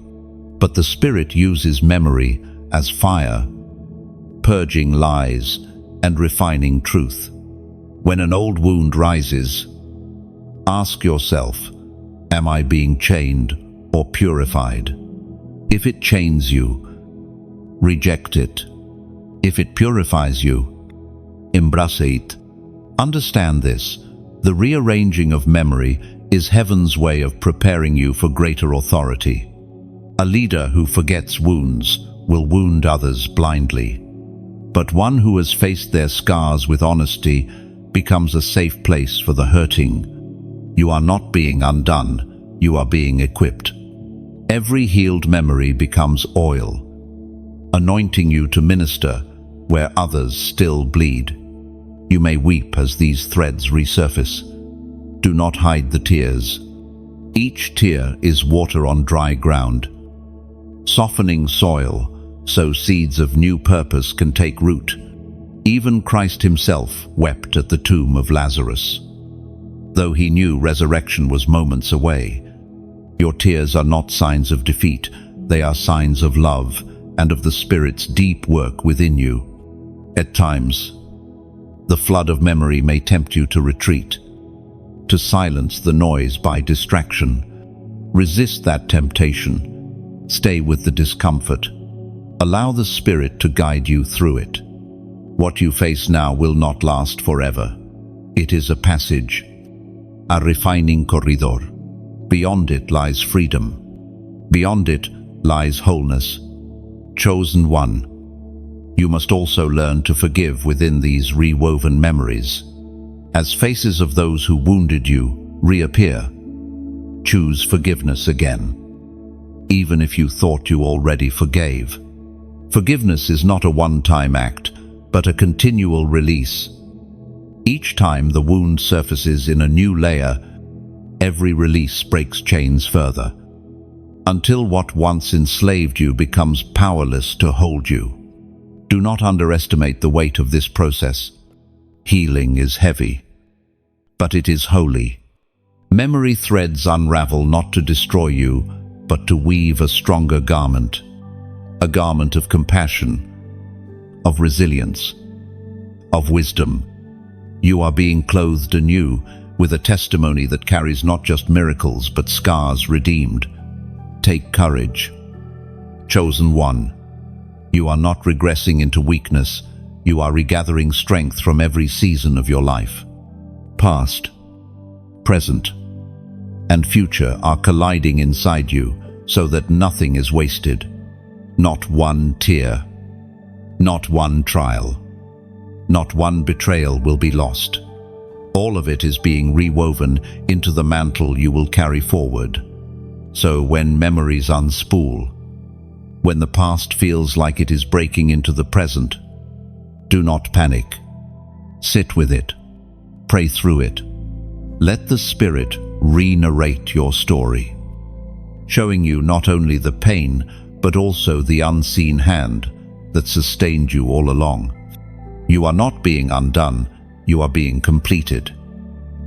But the Spirit uses memory as fire, purging lies and refining truth. When an old wound rises, ask yourself, am I being chained or purified? If it chains you, reject it. If it purifies you, embrace it. Understand this. The rearranging of memory is heaven's way of preparing you for greater authority. A leader who forgets wounds will wound others blindly. But one who has faced their scars with honesty becomes a safe place for the hurting. You are not being undone, you are being equipped. Every healed memory becomes oil, anointing you to minister where others still bleed. You may weep as these threads resurface. Do not hide the tears. Each tear is water on dry ground, softening soil so seeds of new purpose can take root. Even Christ himself wept at the tomb of Lazarus, though he knew resurrection was moments away. Your tears are not signs of defeat, they are signs of love and of the Spirit's deep work within you. At times, the flood of memory may tempt you to retreat, to silence the noise by distraction. Resist that temptation. Stay with the discomfort. Allow the Spirit to guide you through it. What you face now will not last forever. It is a passage, a refining corridor. Beyond it lies freedom. Beyond it lies wholeness. Chosen one, You must also learn to forgive within these rewoven memories. As faces of those who wounded you reappear, choose forgiveness again, even if you thought you already forgave. Forgiveness is not a one-time act, but a continual release. Each time the wound surfaces in a new layer, every release breaks chains further, until what once enslaved you becomes powerless to hold you. Do not underestimate the weight of this process. Healing is heavy, but it is holy. Memory threads unravel not to destroy you, but to weave a stronger garment. A garment of compassion, of resilience, of wisdom. You are being clothed anew with a testimony that carries not just miracles but scars redeemed. Take courage. Chosen one, you are not regressing into weakness. You are regathering strength from every season of your life. Past, present, and future are colliding inside you so that nothing is wasted. Not one tear, not one trial, not one betrayal will be lost. All of it is being rewoven into the mantle you will carry forward. So when memories unspool, when the past feels like it is breaking into the present, do not panic. Sit with it. Pray through it. Let the Spirit re-narrate your story, showing you not only the pain, but also the unseen hand that sustained you all along. You are not being undone, you are being completed.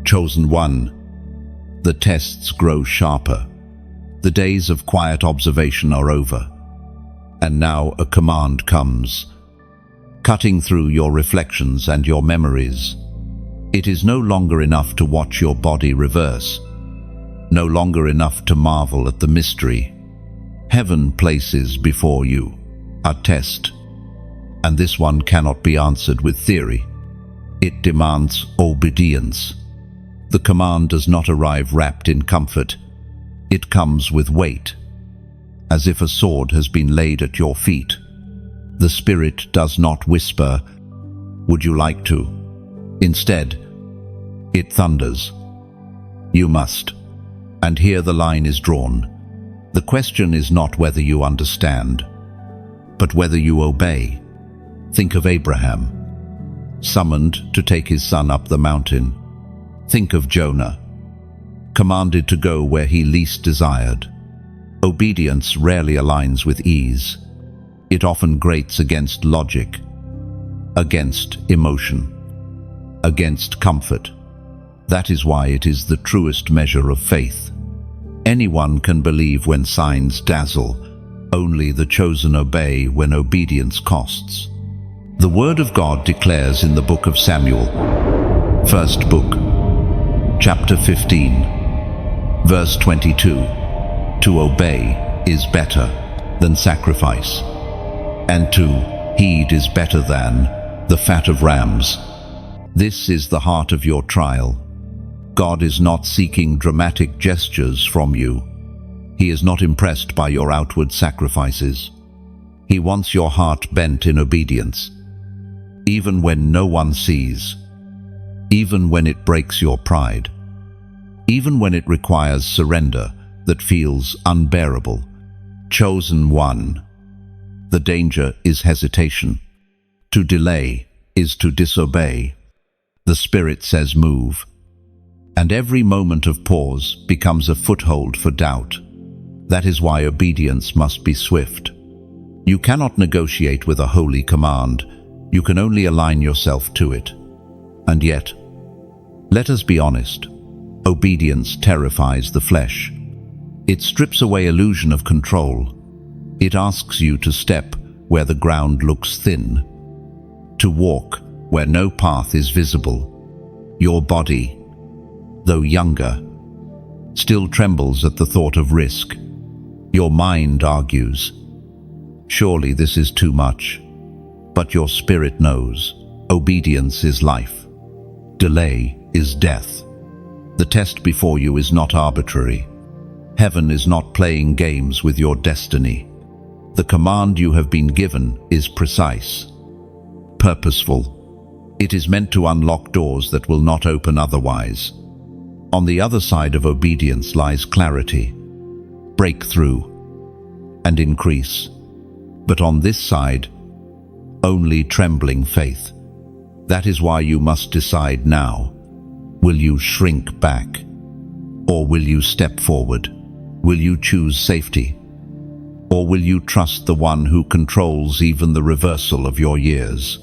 Chosen one, the tests grow sharper. The days of quiet observation are over. And now a command comes, cutting through your reflections and your memories. It is no longer enough to watch your body reverse, no longer enough to marvel at the mystery. Heaven places before you a test, and this one cannot be answered with theory. It demands obedience. The command does not arrive wrapped in comfort. It comes with weight, as if a sword has been laid at your feet. The Spirit does not whisper, "Would you like to?" Instead, it thunders, "You must." And here the line is drawn. The question is not whether you understand, but whether you obey. Think of Abraham, summoned to take his son up the mountain. Think of Jonah, commanded to go where he least desired. Obedience rarely aligns with ease. It often grates against logic, against emotion, against comfort. That is why it is the truest measure of faith. Anyone can believe when signs dazzle. Only the chosen obey when obedience costs. The Word of God declares in the book of Samuel, first book, chapter 15, verse 22, to obey is better than sacrifice, and to heed is better than the fat of rams. This is the heart of your trial. God is not seeking dramatic gestures from you. He is not impressed by your outward sacrifices. He wants your heart bent in obedience, even when no one sees, even when it breaks your pride, even when it requires surrender that feels unbearable. Chosen one, the danger is hesitation. To delay is to disobey. The Spirit says move, and every moment of pause becomes a foothold for doubt. That is why obedience must be swift. You cannot negotiate with a holy command. You can only align yourself to it. And yet, let us be honest, obedience terrifies the flesh. It strips away illusion of control. It asks you to step where the ground looks thin, to walk where no path is visible. Your body, though younger, still trembles at the thought of risk. Your mind argues, surely this is too much. But your spirit knows, obedience is life. Delay is death. The test before you is not arbitrary. Heaven is not playing games with your destiny. The command you have been given is precise. purposeful. It is meant to unlock doors that will not open otherwise. On the other side of obedience lies clarity, breakthrough, and increase. But on this side, only trembling faith. That is why you must decide now. Will you shrink back? Or will you step forward? Will you choose safety? Or will you trust the one who controls even the reversal of your years?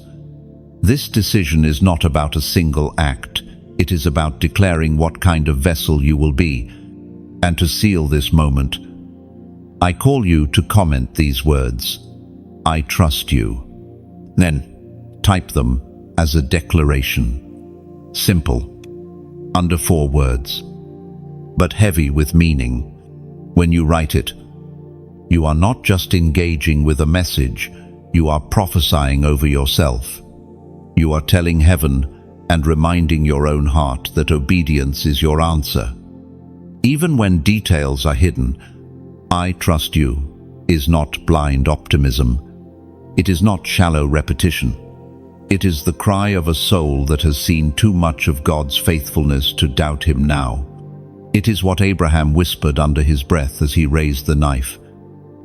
This decision is not about a single act. It is about declaring what kind of vessel you will be. And to seal this moment, I call you to comment these words. I trust you. Then type them as a declaration. Simple, under 4 words, but heavy with meaning. When you write it, you are not just engaging with a message, you are prophesying over yourself. You are telling heaven and reminding your own heart that obedience is your answer. Even when details are hidden, I trust you is not blind optimism. It is not shallow repetition. It is the cry of a soul that has seen too much of God's faithfulness to doubt him now. It is what Abraham whispered under his breath as he raised the knife.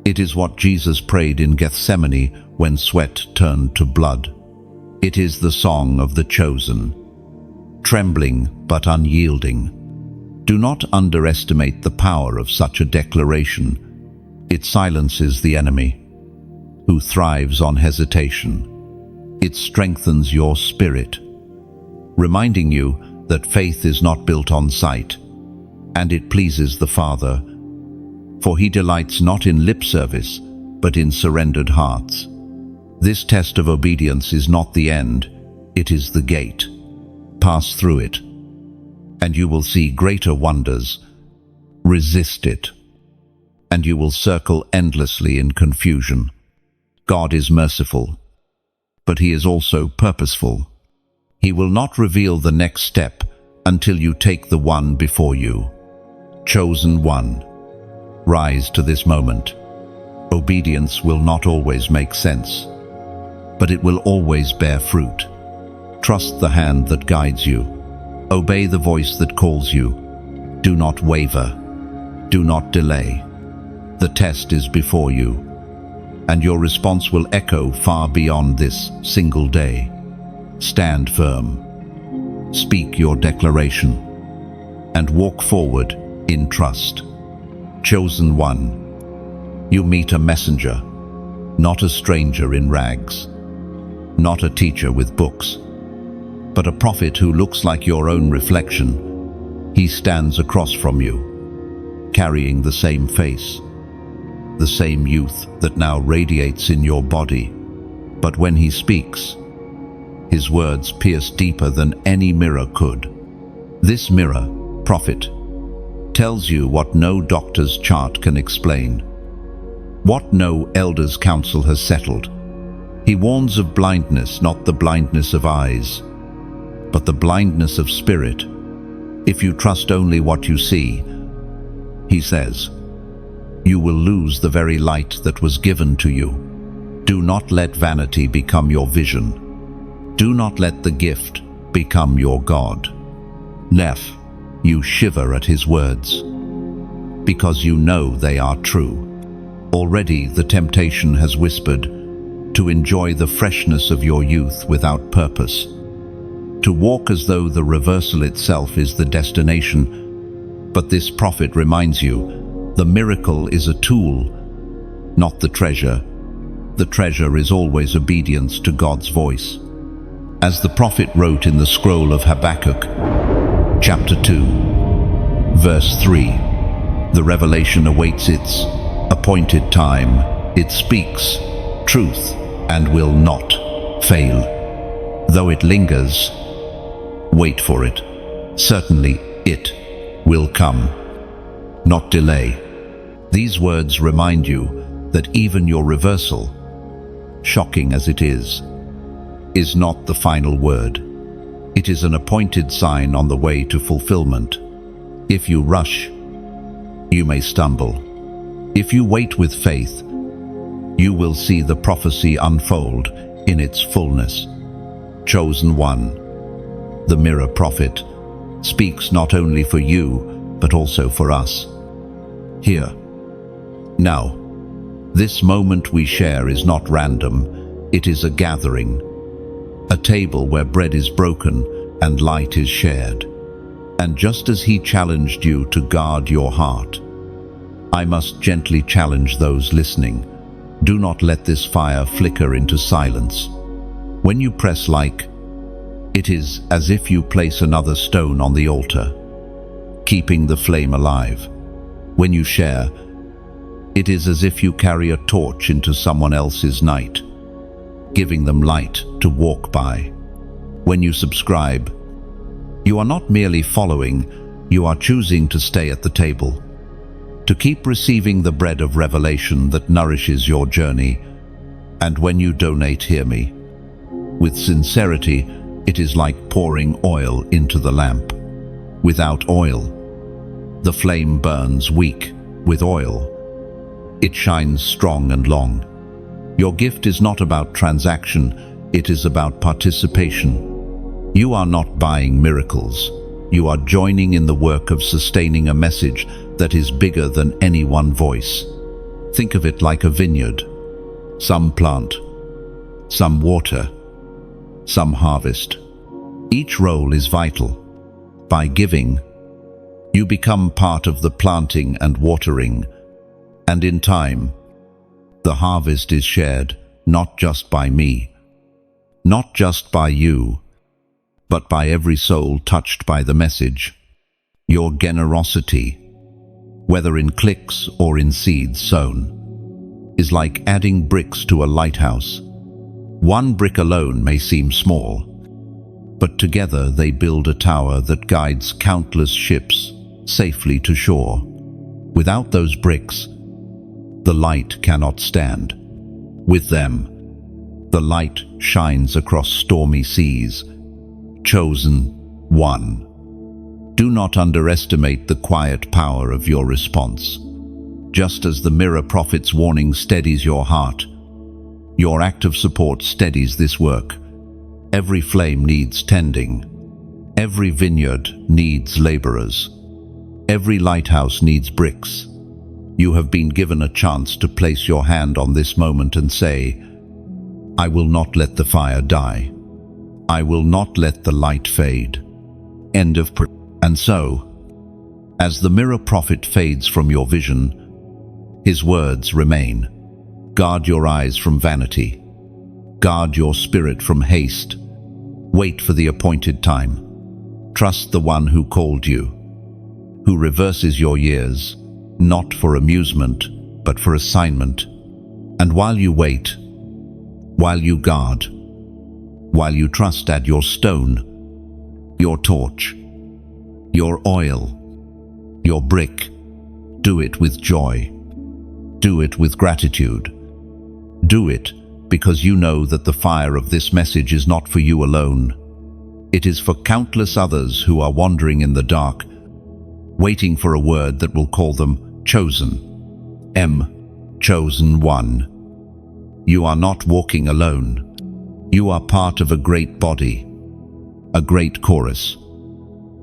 It is what Jesus prayed in Gethsemane when sweat turned to blood. It is the song of the chosen, trembling but unyielding. Do not underestimate the power of such a declaration. It silences the enemy, who thrives on hesitation. It strengthens your spirit, reminding you that faith is not built on sight, and it pleases the Father, for he delights not in lip service, but in surrendered hearts. This test of obedience is not the end, it is the gate. Pass through it, and you will see greater wonders. Resist it, and you will circle endlessly in confusion. God is merciful, but he is also purposeful. He will not reveal the next step until you take the one before you. Chosen one, rise to this moment. Obedience will not always make sense, but it will always bear fruit. Trust the hand that guides you. Obey the voice that calls you. Do not waver. Do not delay. The test is before you, and your response will echo far beyond this single day. Stand firm. Speak your declaration, and walk forward in trust. Chosen one, you meet a messenger, not a stranger in rags, not a teacher with books, but a prophet who looks like your own reflection. He stands across from you, carrying the same face, the same youth that now radiates in your body. But when he speaks, his words pierce deeper than any mirror could. This mirror, prophet, tells you what no doctor's chart can explain, what no elder's counsel has settled. He warns of blindness, not the blindness of eyes, but the blindness of spirit. If you trust only what you see, he says, you will lose the very light that was given to you. Do not let vanity become your vision. Do not let the gift become your God. Neph, you shiver at his words, because you know they are true. Already the temptation has whispered to enjoy the freshness of your youth without purpose, to walk as though the reversal itself is the destination. But this prophet reminds you, the miracle is a tool, not the treasure. The treasure is always obedience to God's voice. As the prophet wrote in the scroll of Habakkuk, chapter 2, verse 3, the revelation awaits its appointed time. It speaks truth and will not fail. Though it lingers, wait for it. Certainly it will come, not delay. These words remind you that even your reversal, shocking as it is not the final word. It is an appointed sign on the way to fulfillment. If you rush, you may stumble. If you wait with faith, you will see the prophecy unfold in its fullness. Chosen one, the mirror prophet, speaks not only for you, but also for us. Here. Now, this moment we share is not random, it is a gathering, a table where bread is broken and light is shared. And just as he challenged you to guard your heart, I must gently challenge those listening. Do not let this fire flicker into silence. When you press like, it is as if you place another stone on the altar, keeping the flame alive. When you share, it is as if you carry a torch into someone else's night, giving them light to walk by. When you subscribe, you are not merely following, you are choosing to stay at the table, to keep receiving the bread of revelation that nourishes your journey. And when you donate, hear me, with sincerity, it is like pouring oil into the lamp. Without oil, the flame burns weak. With oil, it shines strong and long. Your gift is not about transaction, it is about participation. You are not buying miracles. You are joining in the work of sustaining a message that is bigger than any one voice. Think of it like a vineyard. Some plant, some water, some harvest. Each role is vital. By giving, you become part of the planting and watering, and in time, the harvest is shared not just by me, not just by you, but by every soul touched by the message. Your generosity, whether in clicks or in seeds sown, is like adding bricks to a lighthouse. One brick alone may seem small, but together they build a tower that guides countless ships safely to shore. Without those bricks, the light cannot stand. With them, the light shines across stormy seas. Chosen one. Do not underestimate the quiet power of your response. Just as the mirror prophet's warning steadies your heart, your act of support steadies this work. Every flame needs tending. Every vineyard needs laborers. Every lighthouse needs bricks. You have been given a chance to place your hand on this moment and say, I will not let the fire die. I will not let the light fade. End of prayer. And so, as the mirror prophet fades from your vision, his words remain. Guard your eyes from vanity. Guard your spirit from haste. Wait for the appointed time. Trust the one who called you, who reverses your years, not for amusement, but for assignment. And while you wait, while you guard, while you trust, add your stone, your torch, your oil, your brick. Do it with joy. Do it with gratitude. Do it because you know that the fire of this message is not for you alone. It is for countless others who are wandering in the dark, waiting for a word that will call them chosen. Chosen one. You are not walking alone. You are part of a great body, a great chorus,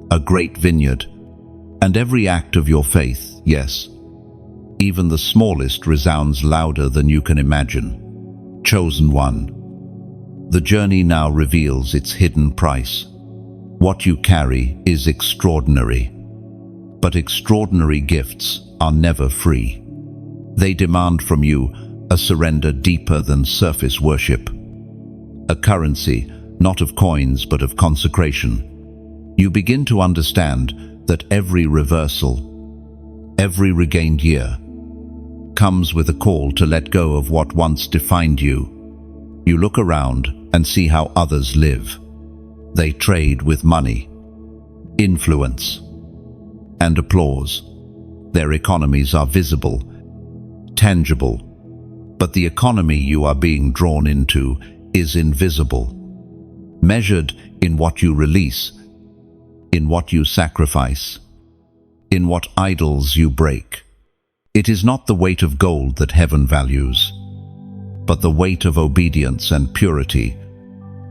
a great vineyard, and every act of your faith, yes, even the smallest, resounds louder than you can imagine. Chosen one. The journey now reveals its hidden price. What you carry is extraordinary, but extraordinary gifts are never free. They demand from you a surrender deeper than surface worship, a currency not of coins but of consecration. You begin to understand that every reversal, every regained year, comes with a call to let go of what once defined you. You look around and see how others live. They trade with money, influence, and applause. Their economies are visible, tangible, but the economy you are being drawn into is invisible, measured in what you release, in what you sacrifice, in what idols you break. It is not the weight of gold that heaven values, but the weight of obedience and purity.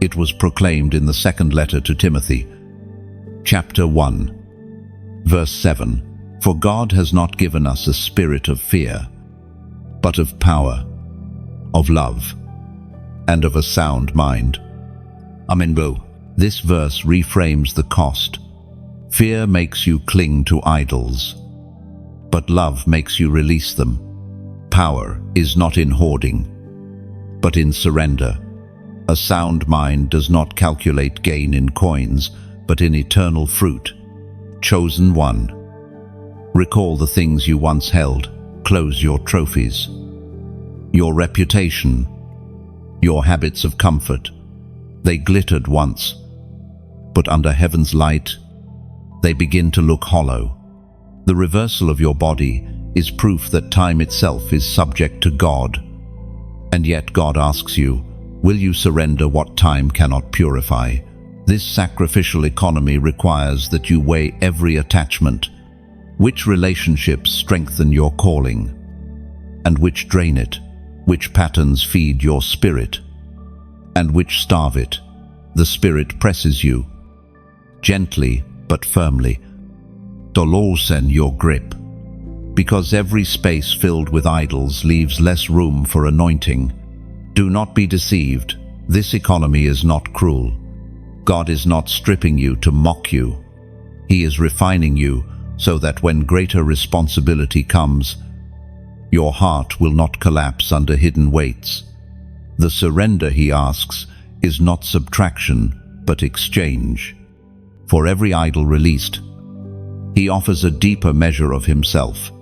It was proclaimed in the second letter to Timothy, chapter 1, verse 7, "For God has not given us a spirit of fear, but of power, of love, and of a sound mind." Amen, bro. This verse reframes the cost. Fear makes you cling to idols, but love makes you release them. Power is not in hoarding, but in surrender. A sound mind does not calculate gain in coins, but in eternal fruit. Chosen one. Recall the things you once held. Close your trophies. Your reputation, your habits of comfort. They glittered once, but under heaven's light, they begin to look hollow. The reversal of your body is proof that time itself is subject to God. And yet God asks you, will you surrender what time cannot purify? This sacrificial economy requires that you weigh every attachment. Which relationships strengthen your calling, and which drain it? Which patterns feed your spirit, and which starve it? The Spirit presses you, gently but firmly, to loosen your grip, because every space filled with idols leaves less room for anointing. Do not be deceived. This economy is not cruel. God is not stripping you to mock you. He is refining you so that when greater responsibility comes, your heart will not collapse under hidden weights. The surrender he asks is not subtraction, but exchange. For every idol released, he offers a deeper measure of himself.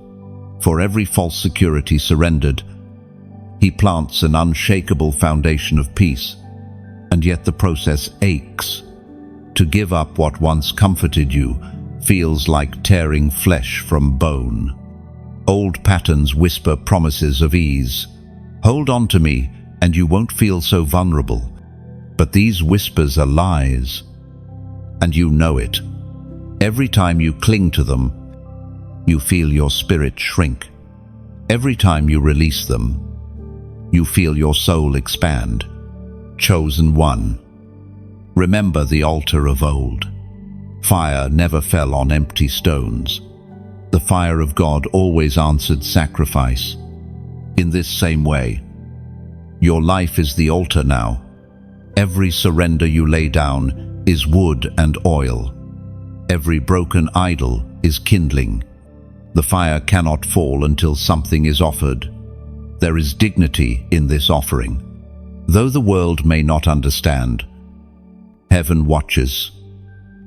For every false security surrendered, he plants an unshakable foundation of peace. And yet the process aches. To give up what once comforted you feels like tearing flesh from bone. Old patterns whisper promises of ease. Hold on to me, and you won't feel so vulnerable. But these whispers are lies, and you know it. Every time you cling to them, you feel your spirit shrink. Every time you release them, you feel your soul expand. Chosen one. Remember the altar of old. Fire never fell on empty stones. The fire of God always answered sacrifice. In this same way, your life is the altar now. Every surrender you lay down is wood and oil. Every broken idol is kindling. The fire cannot fall until something is offered. There is dignity in this offering. Though the world may not understand, heaven watches.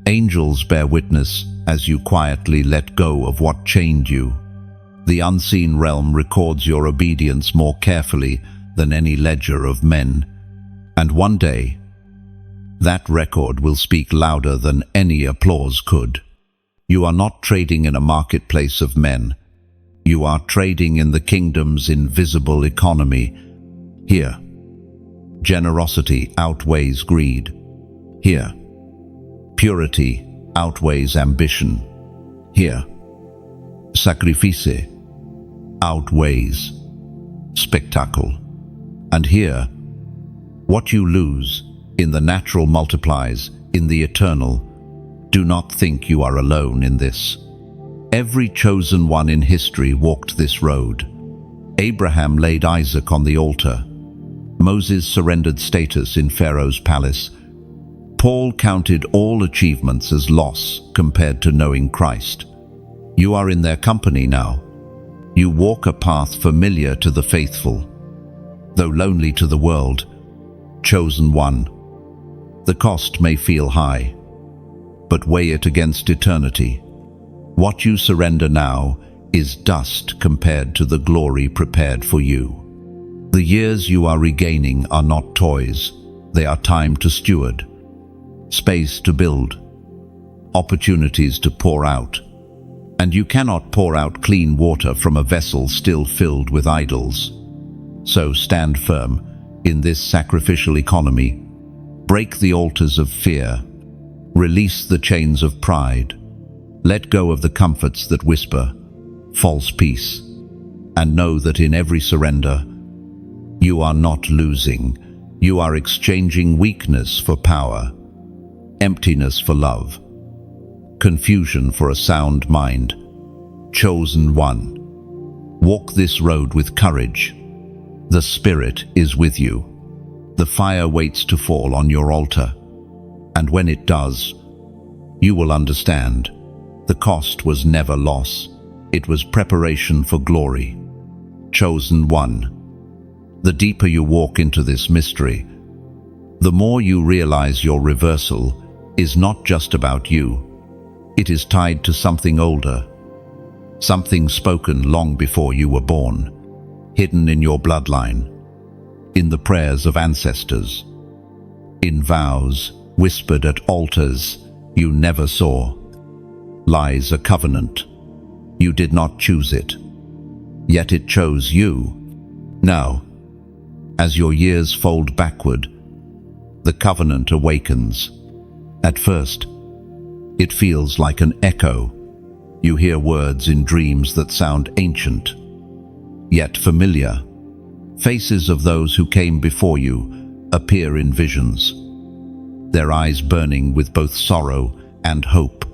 Angels bear witness as you quietly let go of what chained you. The unseen realm records your obedience more carefully than any ledger of men. And one day, that record will speak louder than any applause could. You are not trading in a marketplace of men. You are trading in the kingdom's invisible economy. Here, generosity outweighs greed. Here, purity outweighs ambition. Here, sacrifice outweighs spectacle. And here, what you lose in the natural multiplies in the eternal. Do not think you are alone in this. Every chosen one in history walked this road. Abraham laid Isaac on the altar. Moses surrendered status in Pharaoh's palace. Paul counted all achievements as loss compared to knowing Christ. You are in their company now. You walk a path familiar to the faithful, though lonely to the world. Chosen one. The cost may feel high, but weigh it against eternity. What you surrender now is dust compared to the glory prepared for you. The years you are regaining are not toys. They are time to steward, space to build, opportunities to pour out. And you cannot pour out clean water from a vessel still filled with idols. So stand firm in this sacrificial economy. Break the altars of fear. Release the chains of pride. Let go of the comforts that whisper false peace, and know that in every surrender, you are not losing, You are exchanging weakness for power, emptiness for love, confusion for a sound mind. Chosen one, walk this road with courage. The Spirit is with you. The fire waits to fall on your altar. And when it does, you will understand. The cost was never loss. It was preparation for glory. Chosen one. The deeper you walk into this mystery, the more you realize your reversal is not just about you. It is tied to something older, something spoken long before you were born, hidden in your bloodline, in the prayers of ancestors, in vows whispered at altars you never saw. Lies a covenant. You did not choose it, yet it chose you. Now, as your years fold backward, the covenant awakens. At first, it feels like an echo. You hear words in dreams that sound ancient, yet familiar. Faces of those who came before you appear in visions, their eyes burning with both sorrow and hope.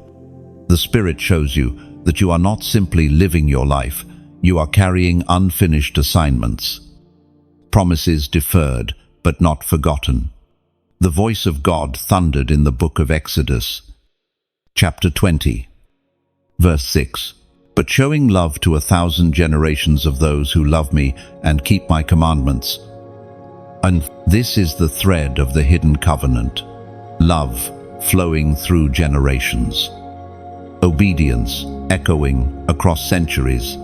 The Spirit shows you that you are not simply living your life, you are carrying unfinished assignments. Promises deferred, but not forgotten. The voice of God thundered in the book of Exodus, chapter 20, verse 6. But showing love to 1,000 generations of those who love me and keep my commandments. And this is the thread of the hidden covenant. Love flowing through generations. Obedience echoing across centuries.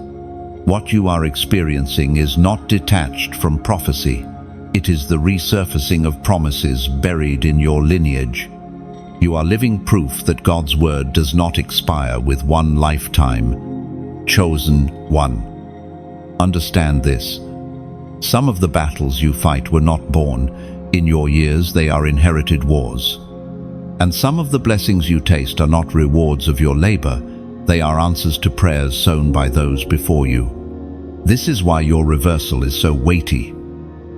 What you are experiencing is not detached from prophecy. It is the resurfacing of promises buried in your lineage. You are living proof that God's word does not expire with one lifetime. Chosen one. Understand this. Some of the battles you fight were not born in your years, they are inherited wars. And some of the blessings you taste are not rewards of your labor, they are answers to prayers sown by those before you. This is why your reversal is so weighty.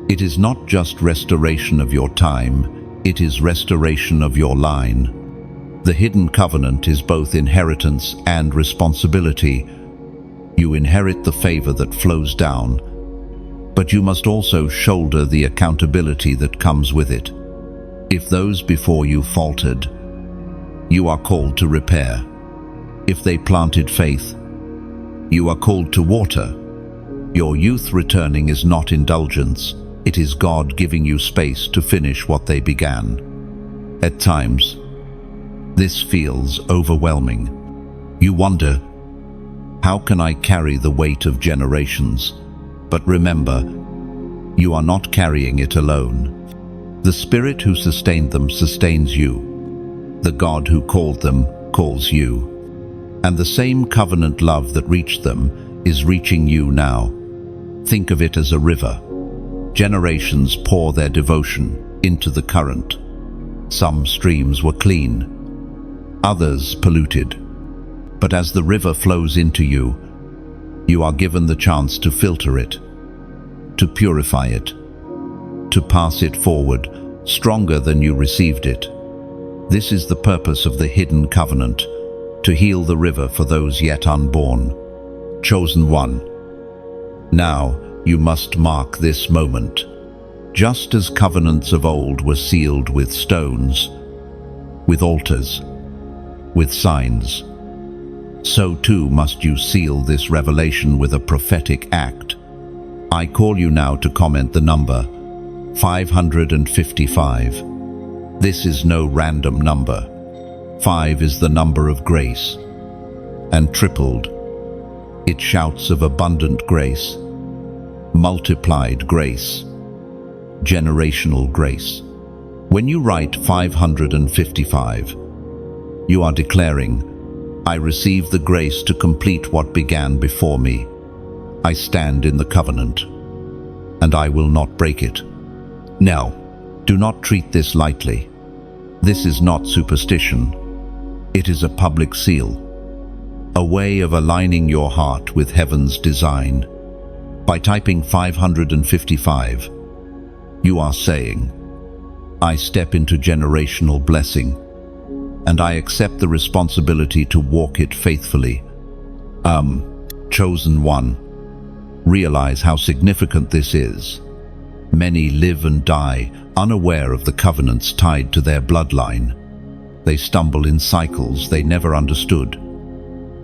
It is not just restoration of your time, it is restoration of your line. The hidden covenant is both inheritance and responsibility. You inherit the favor that flows down, but you must also shoulder the accountability that comes with it. If those before you faltered, you are called to repair. If they planted faith, you are called to water. Your youth returning is not indulgence. It is God giving you space to finish what they began. At times, this feels overwhelming. You wonder, how can I carry the weight of generations? But remember, you are not carrying it alone. The Spirit who sustained them sustains you. The God who called them calls you. And the same covenant love that reached them is reaching you now. Think of it as a river. Generations pour their devotion into the current. Some streams were clean, others polluted. But as the river flows into you, you are given the chance to filter it, to purify it, to pass it forward, stronger than you received it. This is the purpose of the hidden covenant, to heal the river for those yet unborn. Chosen one. Now, you must mark this moment. Just as covenants of old were sealed with stones, with altars, with signs, so too must you seal this revelation with a prophetic act. I call you now to comment the number 555. This is no random number. 5 is the number of grace, and tripled, it shouts of abundant grace, multiplied grace, generational grace. When you write 555, you are declaring, I receive the grace to complete what began before me. I stand in the covenant, and I will not break it. Now, do not treat this lightly. This is not superstition. It is a public seal, a way of aligning your heart with heaven's design. By typing 555, you are saying, I step into generational blessing, and I accept the responsibility to walk it faithfully. Chosen one. Realize how significant this is. Many live and die unaware of the covenants tied to their bloodline. They stumble in cycles they never understood,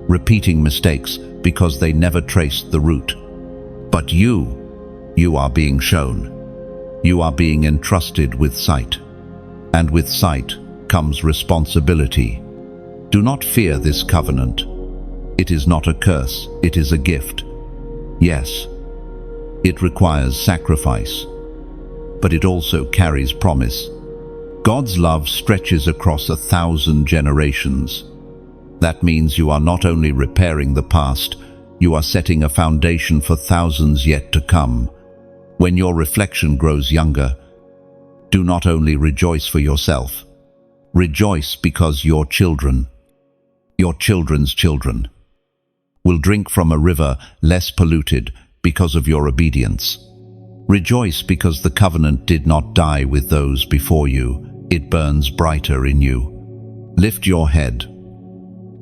repeating mistakes because they never traced the root. But you are being shown. You are being entrusted with sight. And with sight comes responsibility. Do not fear this covenant. It is not a curse, it is a gift. Yes, it requires sacrifice, but it also carries promise. God's love stretches across 1,000 generations. That means you are not only repairing the past, you are setting a foundation for thousands yet to come. When your reflection grows younger, do not only rejoice for yourself. Rejoice because your children, your children's children, will drink from a river less polluted because of your obedience. Rejoice because the covenant did not die with those before you. It burns brighter in you. Lift your head.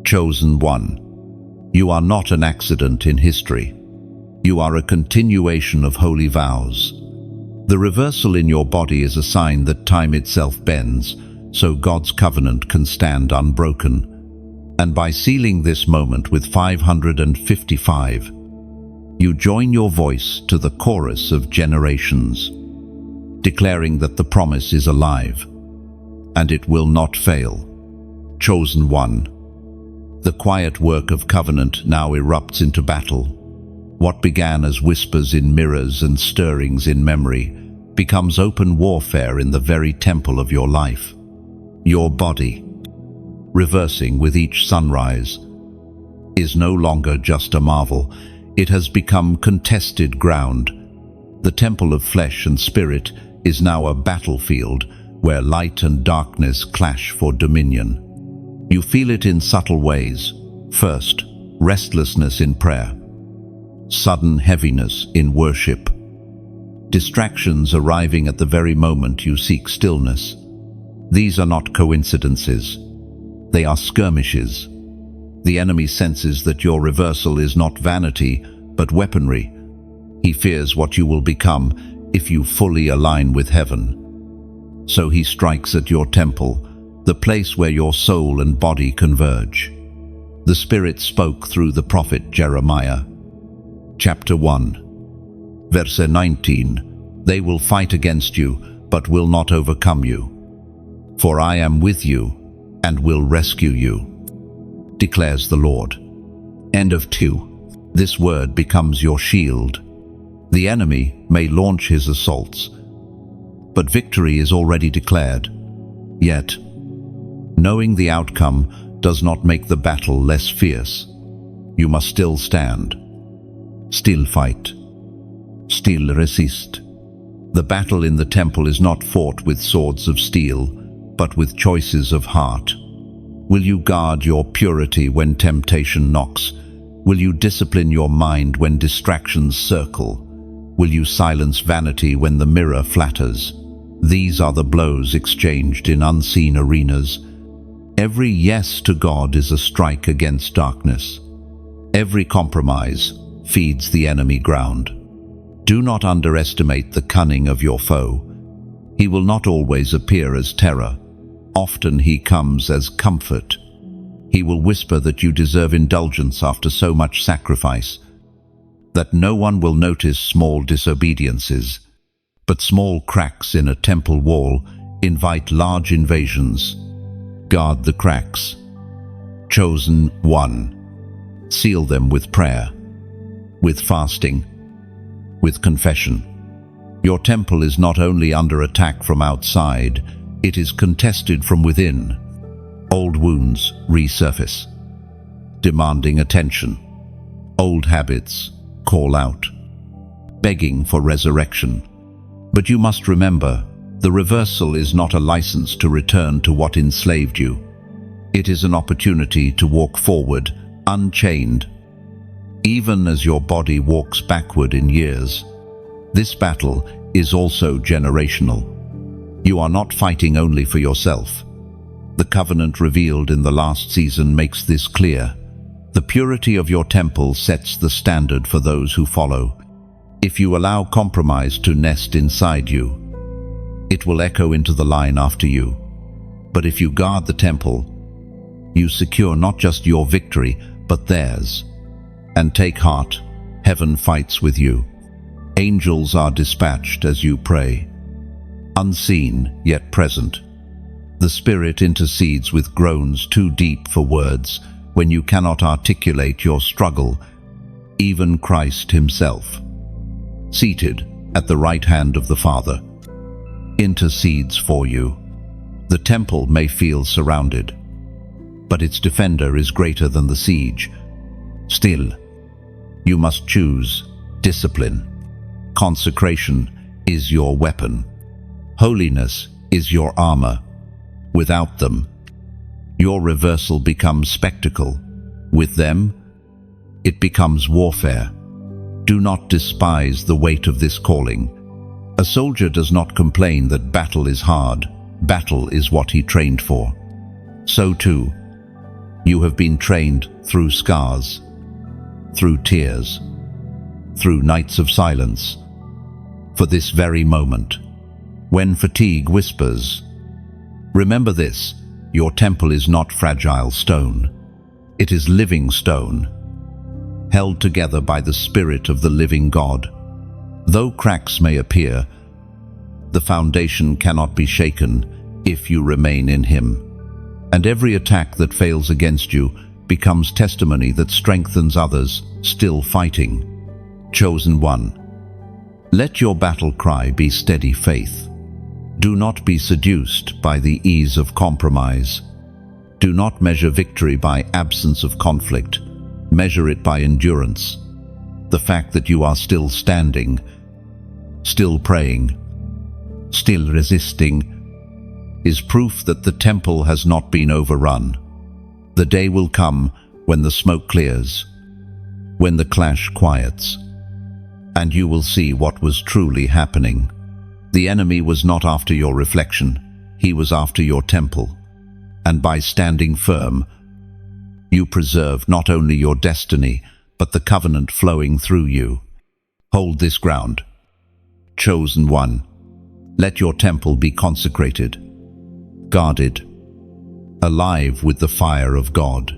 Chosen one. You are not an accident in history. You are a continuation of holy vows. The reversal in your body is a sign that time itself bends, so God's covenant can stand unbroken. And by sealing this moment with 555, you join your voice to the chorus of generations, declaring that the promise is alive, and it will not fail. Chosen one. The quiet work of covenant now erupts into battle. What began as whispers in mirrors and stirrings in memory becomes open warfare in the very temple of your life. Your body, reversing with each sunrise, is no longer just a marvel. It has become contested ground. The temple of flesh and spirit is now a battlefield where light and darkness clash for dominion. You feel it in subtle ways. First, restlessness in prayer, sudden heaviness in worship, distractions arriving at the very moment you seek stillness. These are not coincidences. They are skirmishes. The enemy senses that your reversal is not vanity, but weaponry. He fears what you will become if you fully align with heaven. So he strikes at your temple, the place where your soul and body converge. The Spirit spoke through the prophet Jeremiah. Chapter 1, verse 19. They will fight against you, but will not overcome you. For I am with you and will rescue you, declares the Lord. End of 2. This word becomes your shield. The enemy may launch his assaults, but victory is already declared. Yet, knowing the outcome does not make the battle less fierce. You must still stand, still fight, still resist. The battle in the temple is not fought with swords of steel, but with choices of heart. Will you guard your purity when temptation knocks? Will you discipline your mind when distractions circle? Will you silence vanity when the mirror flatters? These are the blows exchanged in unseen arenas. Every yes to God is a strike against darkness. Every compromise feeds the enemy ground. Do not underestimate the cunning of your foe. He will not always appear as terror. Often he comes as comfort. He will whisper that you deserve indulgence after so much sacrifice, that no one will notice small disobediences, but small cracks in a temple wall invite large invasions. Guard the cracks. Chosen one. Seal them with prayer, with fasting, with confession. Your temple is not only under attack from outside, it is contested from within. Old wounds resurface, demanding attention. Old habits call out, begging for resurrection. But you must remember, the reversal is not a license to return to what enslaved you. It is an opportunity to walk forward, unchained. Even as your body walks backward in years, this battle is also generational. You are not fighting only for yourself. The covenant revealed in the last season makes this clear. The purity of your temple sets the standard for those who follow. If you allow compromise to nest inside you, it will echo into the line after you. But if you guard the temple, you secure not just your victory, but theirs. And take heart, heaven fights with you. Angels are dispatched as you pray. Unseen, yet present. The Spirit intercedes with groans too deep for words. When you cannot articulate your struggle, even Christ himself, seated at the right hand of the Father, intercedes for you. The temple may feel surrounded, but its defender is greater than the siege. Still, you must choose discipline. Consecration is your weapon. Holiness is your armor. Without them, your reversal becomes spectacle. With them, it becomes warfare. Do not despise the weight of this calling. A soldier does not complain that battle is hard. Battle is what he trained for. So too, you have been trained through scars, through tears, through nights of silence, for this very moment. When fatigue whispers, remember this: your temple is not fragile stone. It is living stone, held together by the Spirit of the living God. Though cracks may appear, the foundation cannot be shaken if you remain in Him. And every attack that fails against you becomes testimony that strengthens others still fighting. Chosen one, let your battle cry be steady faith. Do not be seduced by the ease of compromise. Do not measure victory by absence of conflict. Measure it by endurance. The fact that you are still standing, still praying, still resisting, is proof that the temple has not been overrun. The day will come when the smoke clears, when the clash quiets, and you will see what was truly happening. The enemy was not after your reflection, he was after your temple. And by standing firm, you preserve not only your destiny, but the covenant flowing through you. Hold this ground. Chosen one, let your temple be consecrated, guarded, alive with the fire of God.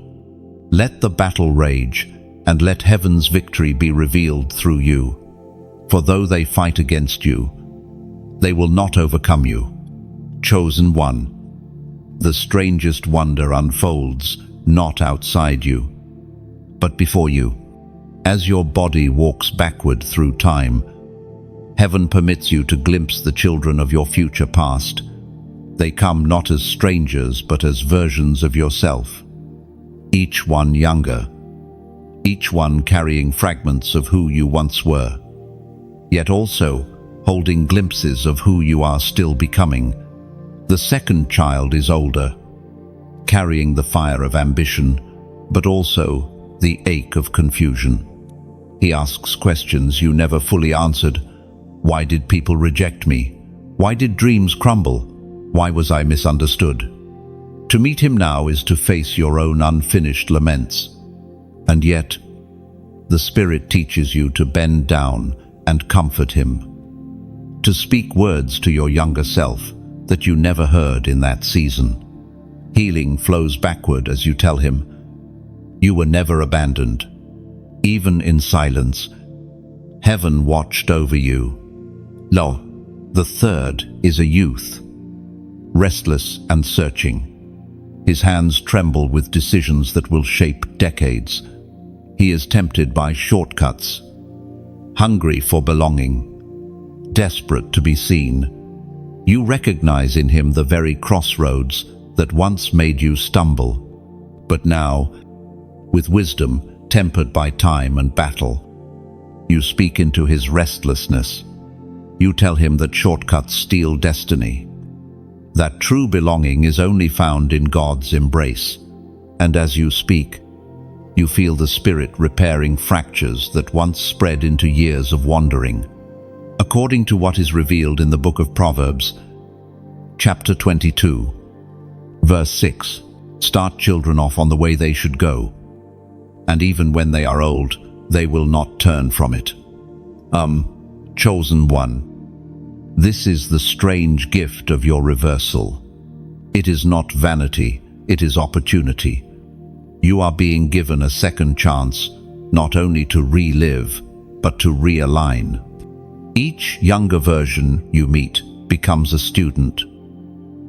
Let the battle rage, and let heaven's victory be revealed through you. For though they fight against you, they will not overcome you. Chosen one, the strangest wonder unfolds not outside you, but before you. As your body walks backward through time, heaven permits you to glimpse the children of your future past. They come not as strangers, but as versions of yourself. Each one younger, each one carrying fragments of who you once were, yet also holding glimpses of who you are still becoming. The second child is older, carrying the fire of ambition, but also the ache of confusion. He asks questions you never fully answered. Why did people reject me? Why did dreams crumble? Why was I misunderstood? To meet him now is to face your own unfinished laments. And yet, the Spirit teaches you to bend down and comfort him, to speak words to your younger self that you never heard in that season. Healing flows backward as you tell him, you were never abandoned. Even in silence, heaven watched over you. Lo, the third is a youth, restless and searching. His hands tremble with decisions that will shape decades. He is tempted by shortcuts, hungry for belonging, desperate to be seen. You recognize in him the very crossroads that once made you stumble. But now, with wisdom tempered by time and battle, you speak into his restlessness. You tell him that shortcuts steal destiny, that true belonging is only found in God's embrace. And as you speak, you feel the Spirit repairing fractures that once spread into years of wandering. According to what is revealed in the book of Proverbs, Chapter 22, verse 6. Start children off on the way they should go, and even when they are old, they will not turn from it. Chosen one. This is the strange gift of your reversal. It is not vanity, it is opportunity. You are being given a second chance, not only to relive, but to realign. Each younger version you meet becomes a student,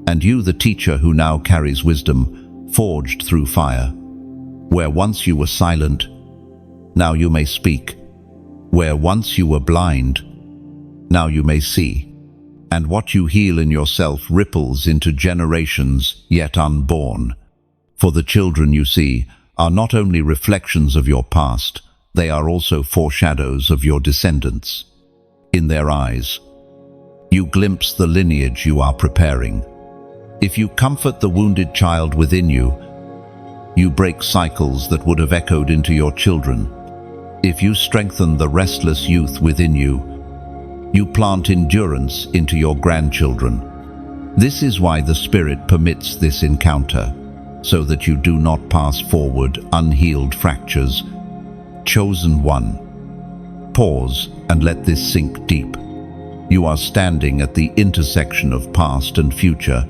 and you, the teacher who now carries wisdom, forged through fire. Where once you were silent, now you may speak. Where once you were blind, now you may see. And what you heal in yourself ripples into generations yet unborn. For the children you see are not only reflections of your past, they are also foreshadows of your descendants. In their eyes, you glimpse the lineage you are preparing. If you comfort the wounded child within you, you break cycles that would have echoed into your children. If you strengthen the restless youth within you, you plant endurance into your grandchildren. This is why the Spirit permits this encounter, so that you do not pass forward unhealed fractures. Chosen one. Pause and let this sink deep. You are standing at the intersection of past and future,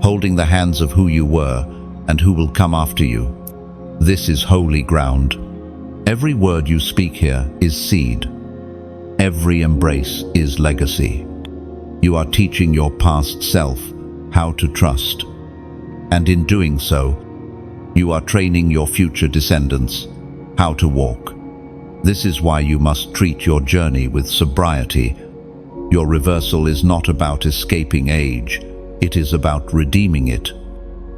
holding the hands of who you were and who will come after you. This is holy ground. Every word you speak here is seed. Every embrace is legacy. You are teaching your past self how to trust. And in doing so, you are training your future descendants how to walk. This is why you must treat your journey with sobriety. Your reversal is not about escaping age. It is about redeeming it.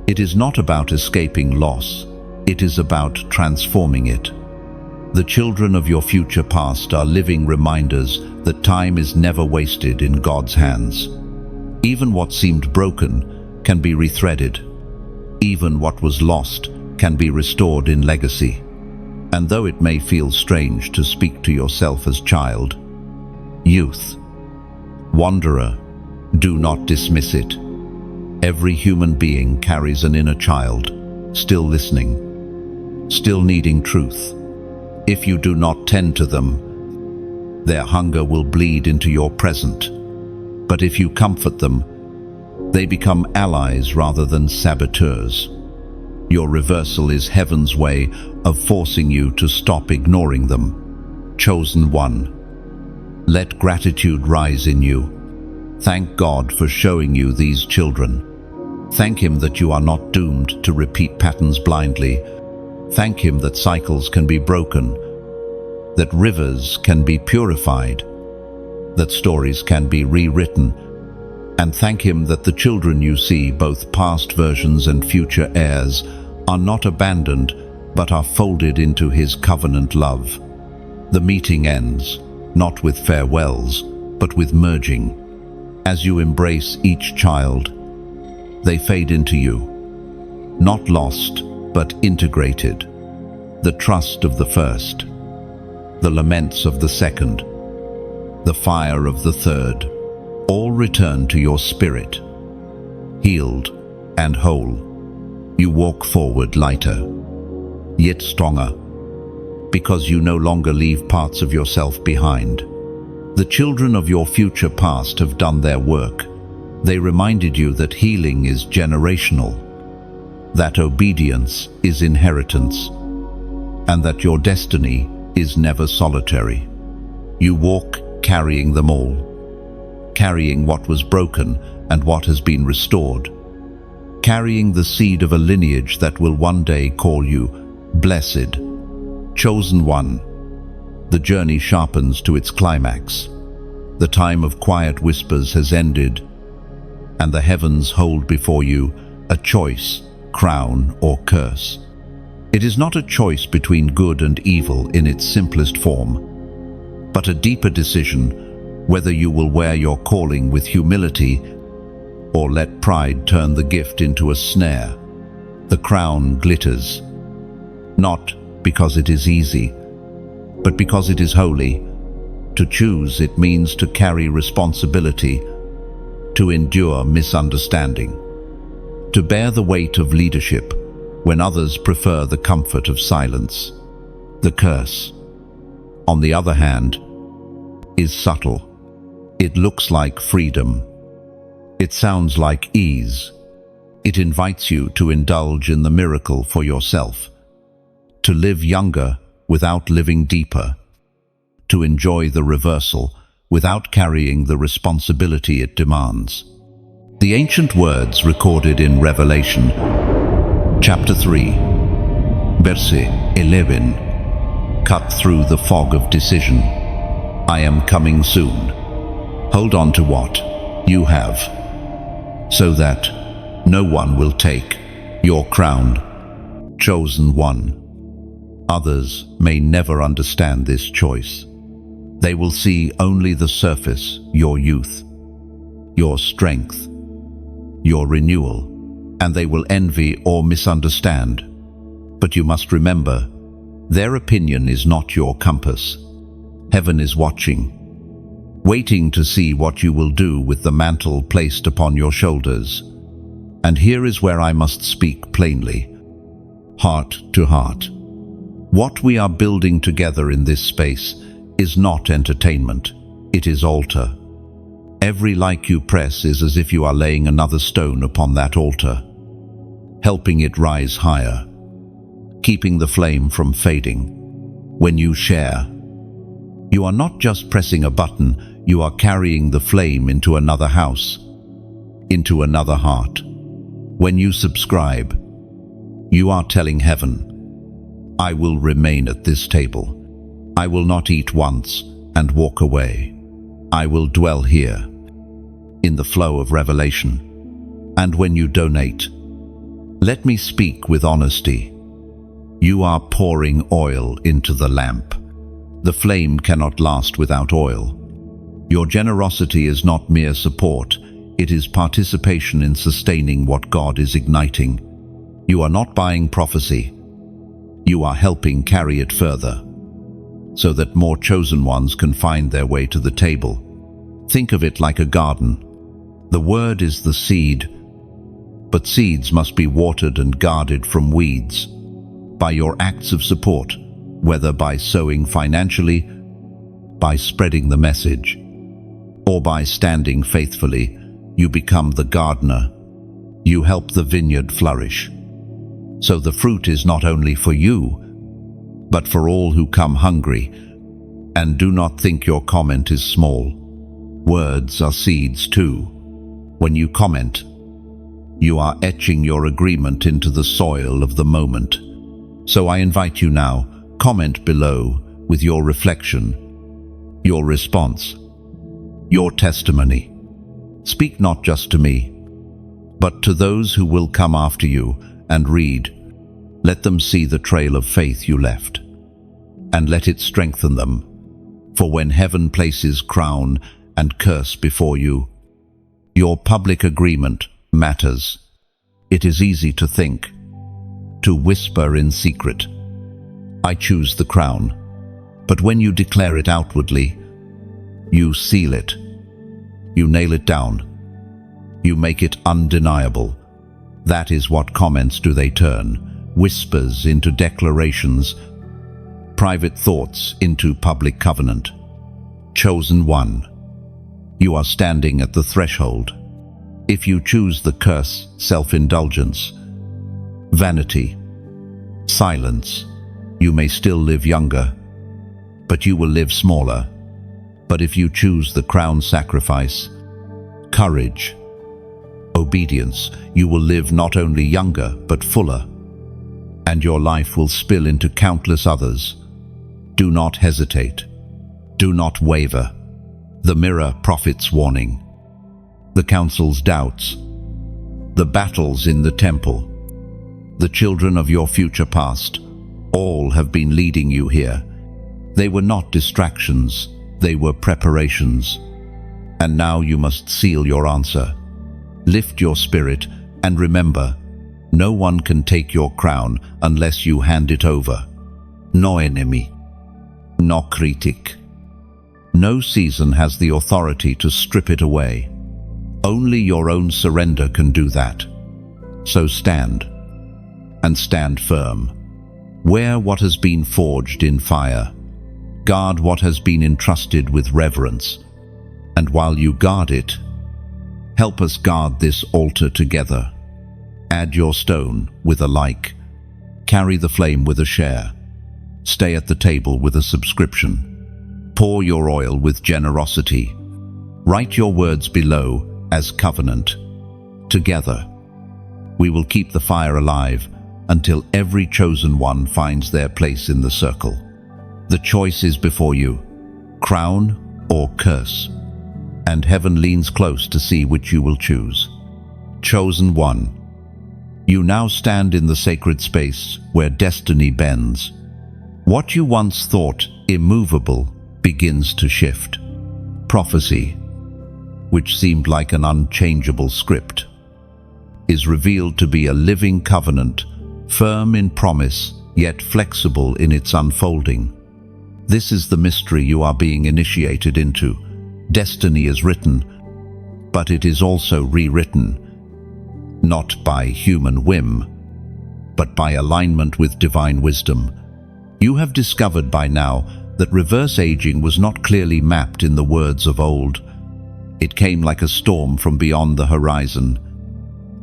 It is not about escaping loss. It is about transforming it. The children of your future past are living reminders that time is never wasted in God's hands. Even what seemed broken can be rethreaded. Even what was lost can be restored in legacy. And though it may feel strange to speak to yourself as child, youth, wanderer, do not dismiss it. Every human being carries an inner child, still listening, still needing truth. If you do not tend to them, their hunger will bleed into your present. But if you comfort them, they become allies rather than saboteurs. Your reversal is heaven's way of forcing you to stop ignoring them. Chosen one. Let gratitude rise in you. Thank God for showing you these children. Thank Him that you are not doomed to repeat patterns blindly. Thank Him that cycles can be broken, that rivers can be purified, that stories can be rewritten. And thank Him that the children you see, both past versions and future heirs, are not abandoned, but are folded into His covenant love. The meeting ends, not with farewells, but with merging. As you embrace each child, they fade into you, not lost, but integrated. The trust of the first, the laments of the second, the fire of the third, all return to your spirit, healed and whole. You walk forward lighter, yet stronger, because you no longer leave parts of yourself behind. The children of your future past have done their work. They reminded you that healing is generational, that obedience is inheritance, and that your destiny is never solitary. You walk carrying them all, carrying what was broken and what has been restored, carrying the seed of a lineage that will one day call you blessed. Chosen one. The journey sharpens to its climax. The time of quiet whispers has ended, and the heavens hold before you a choice, crown or curse. It is not a choice between good and evil in its simplest form, but a deeper decision whether you will wear your calling with humility or let pride turn the gift into a snare. The crown glitters, not because it is easy, but because it is holy. To choose, it means to carry responsibility, to endure misunderstanding, to bear the weight of leadership when others prefer the comfort of silence. The curse, on the other hand, is subtle. It looks like freedom. It sounds like ease. It invites you to indulge in the miracle for yourself, to live younger without living deeper, to enjoy the reversal without carrying the responsibility it demands. The ancient words recorded in Revelation, chapter 3, verse 11, cut through the fog of decision. I am coming soon. Hold on to what you have, so that no one will take your crown, chosen one. Others may never understand this choice. They will see only the surface, your youth, your strength, your renewal, and they will envy or misunderstand. But you must remember, their opinion is not your compass. Heaven is watching, waiting to see what you will do with the mantle placed upon your shoulders. And here is where I must speak plainly, heart to heart. What we are building together in this space is not entertainment, it is altar. Every like you press is as if you are laying another stone upon that altar, helping it rise higher, keeping the flame from fading. When you share, you are not just pressing a button, you are carrying the flame into another house, into another heart. When you subscribe, you are telling heaven, I will remain at this table. I will not eat once and walk away. I will dwell here, in the flow of revelation. And when you donate, let me speak with honesty. You are pouring oil into the lamp. The flame cannot last without oil. Your generosity is not mere support, it is participation in sustaining what God is igniting. You are not buying prophecy. You are helping carry it further, so that more chosen ones can find their way to the table. Think of it like a garden. The word is the seed, but seeds must be watered and guarded from weeds. By your acts of support, whether by sowing financially, by spreading the message, or by standing faithfully, you become the gardener. You help the vineyard flourish. So the fruit is not only for you, but for all who come hungry. And do not think your comment is small. Words are seeds too. When you comment, you are etching your agreement into the soil of the moment. So I invite you now, comment below with your reflection, your response, your testimony. Speak not just to me, but to those who will come after you and read. Let them see the trail of faith you left, and let it strengthen them. For when heaven places crown and curse before you, your public agreement matters. It is easy to think, to whisper in secret, I choose the crown. But when you declare it outwardly, you seal it. You nail it down. You make it undeniable. That is what comments do. They turn whispers into declarations, private thoughts into public covenant. Chosen one, you are standing at the threshold. If you choose the curse, self-indulgence, vanity, silence, you may still live younger, but you will live smaller. But if you choose the crown, sacrifice, courage, obedience, you will live not only younger, but fuller, and your life will spill into countless others. Do not hesitate. Do not waver. The mirror prophet's warning, the council's doubts, the battles in the temple, the children of your future past, all have been leading you here. They were not distractions, they were preparations. And now you must seal your answer. Lift your spirit and remember, no one can take your crown unless you hand it over. No enemy, no critic. No season has the authority to strip it away. Only your own surrender can do that. So stand, and stand firm. Wear what has been forged in fire. Guard what has been entrusted with reverence. And while you guard it, help us guard this altar together. Add your stone with a like. Carry the flame with a share. Stay at the table with a subscription. Pour your oil with generosity. Write your words below as covenant. Together, we will keep the fire alive until every chosen one finds their place in the circle. The choice is before you, crown or curse, and heaven leans close to see which you will choose. Chosen one, you now stand in the sacred space where destiny bends. What you once thought immovable begins to shift. Prophecy, which seemed like an unchangeable script, is revealed to be a living covenant, firm in promise, yet flexible in its unfolding. This is the mystery you are being initiated into. Destiny is written, but it is also rewritten, not by human whim, but by alignment with divine wisdom. You have discovered by now that reverse aging was not clearly mapped in the words of old. It came like a storm from beyond the horizon,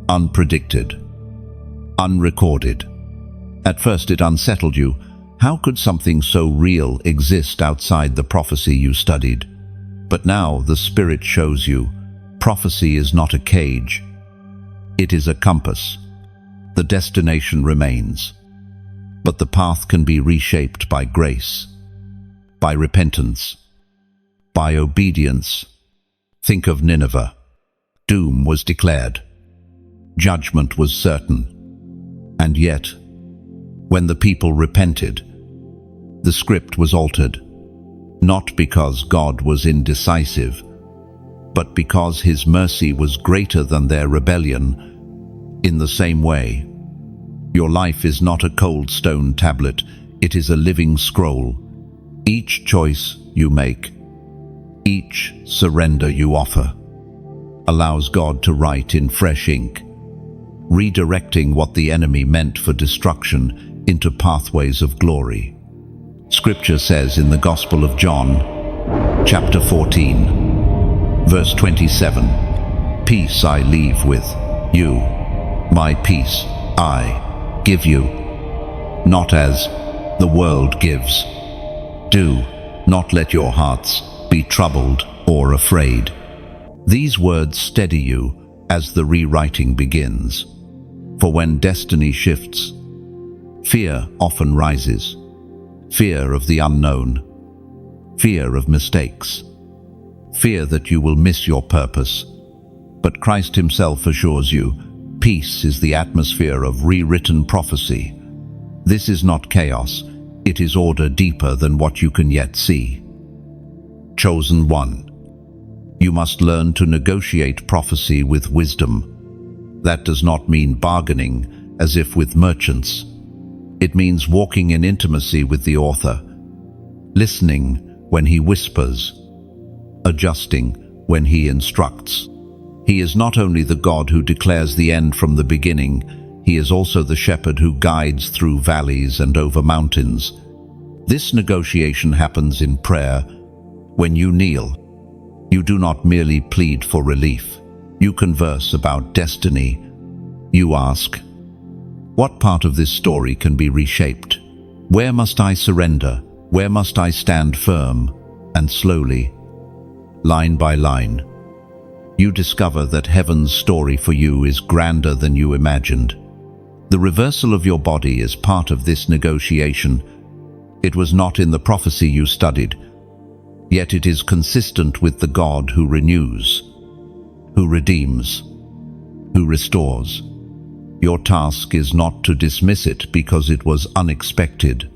unpredicted, unrecorded. At first it unsettled you. How could something so real exist outside the prophecy you studied? But now the Spirit shows you, prophecy is not a cage. It is a compass. The destination remains, but the path can be reshaped by grace, by repentance, by obedience. Think of Nineveh. Doom was declared. Judgment was certain. And yet, when the people repented, the script was altered, not because God was indecisive, but because His mercy was greater than their rebellion. In the same way, your life is not a cold stone tablet, it is a living scroll. Each choice you make, each surrender you offer, allows God to write in fresh ink, redirecting what the enemy meant for destruction into pathways of glory. Scripture says in the Gospel of John, chapter 14, verse 27, "Peace I leave with you, my peace I give you, not as the world gives. Do not let your hearts be troubled or afraid." These words steady you as the rewriting begins. For when destiny shifts, fear often rises. Fear of the unknown, fear of mistakes, fear that you will miss your purpose. But Christ Himself assures you, peace is the atmosphere of rewritten prophecy. This is not chaos, it is order deeper than what you can yet see. Chosen one, you must learn to negotiate prophecy with wisdom. That does not mean bargaining as if with merchants. It means walking in intimacy with the author, listening when he whispers, adjusting when he instructs. He is not only the God who declares the end from the beginning, He is also the shepherd who guides through valleys and over mountains. This negotiation happens in prayer. When you kneel, you do not merely plead for relief. You converse about destiny. You ask, what part of this story can be reshaped? Where must I surrender? Where must I stand firm? And slowly, line by line, you discover that heaven's story for you is grander than you imagined. The reversal of your body is part of this negotiation. It was not in the prophecy you studied, yet it is consistent with the God who renews, who redeems, who restores. Your task is not to dismiss it because it was unexpected,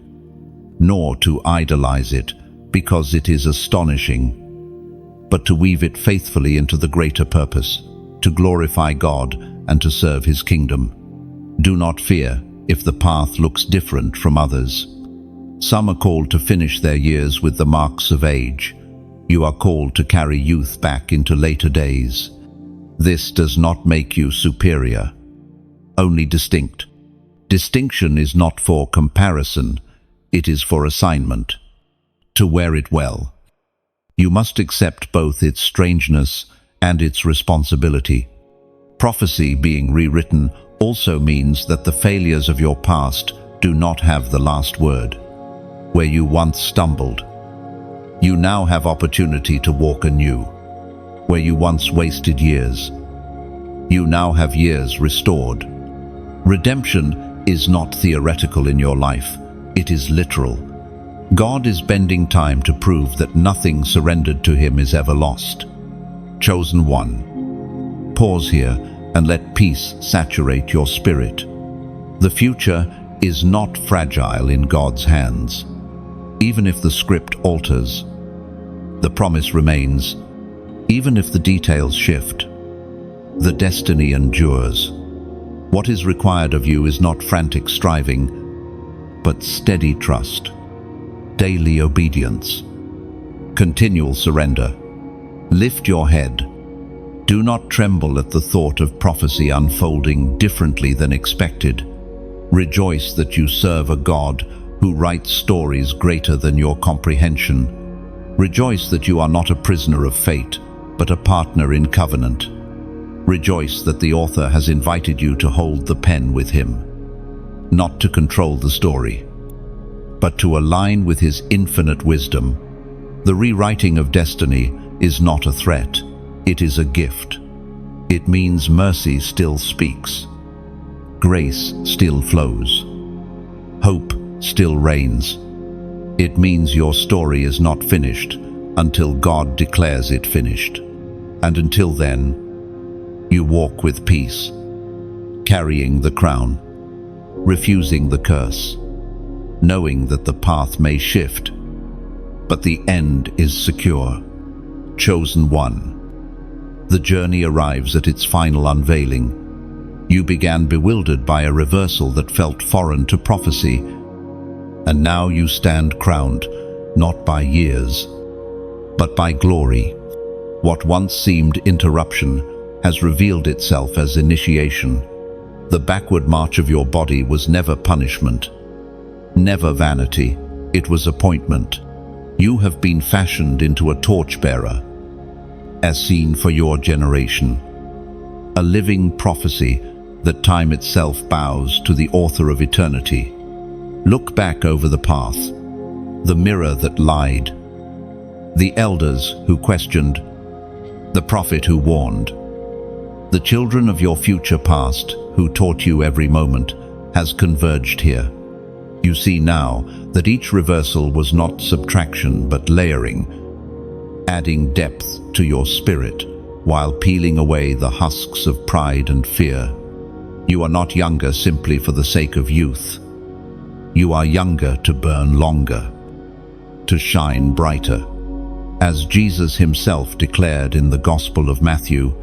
nor to idolize it because it is astonishing, but to weave it faithfully into the greater purpose, to glorify God and to serve His kingdom. Do not fear if the path looks different from others. Some are called to finish their years with the marks of age. You are called to carry youth back into later days. This does not make you superior, only distinct. Distinction is not for comparison, it is for assignment. To wear it well, you must accept both its strangeness and its responsibility. Prophecy being rewritten also means that the failures of your past do not have the last word. Where you once stumbled, you now have opportunity to walk anew. Where you once wasted years, you now have years restored. Redemption is not theoretical in your life, it is literal. God is bending time to prove that nothing surrendered to Him is ever lost. Chosen one. Pause here and let peace saturate your spirit. The future is not fragile in God's hands. Even if the script alters, the promise remains. Even if the details shift, the destiny endures. What is required of you is not frantic striving, but steady trust, daily obedience, continual surrender. Lift your head. Do not tremble at the thought of prophecy unfolding differently than expected. Rejoice that you serve a God who writes stories greater than your comprehension. Rejoice that you are not a prisoner of fate, but a partner in covenant. Rejoice that the author has invited you to hold the pen with him, not to control the story, but to align with his infinite wisdom. The rewriting of destiny is not a threat, it is a gift. It means mercy still speaks, grace still flows, hope still reigns. It means your story is not finished until God declares it finished. And until then, you walk with peace, carrying the crown, refusing the curse, knowing that the path may shift, but the end is secure. Chosen one. The journey arrives at its final unveiling. You began bewildered by a reversal that felt foreign to prophecy, and now you stand crowned, not by years, but by glory. What once seemed interruption has revealed itself as initiation. The backward march of your body was never punishment, never vanity, it was appointment. You have been fashioned into a torchbearer, as seen for your generation. A living prophecy that time itself bows to the author of eternity. Look back over the path, the mirror that lied, the elders who questioned, the prophet who warned. The children of your future past, who taught you every moment, has converged here. You see now that each reversal was not subtraction but layering, adding depth to your spirit while peeling away the husks of pride and fear. You are not younger simply for the sake of youth. You are younger to burn longer, to shine brighter. As Jesus himself declared in the Gospel of Matthew,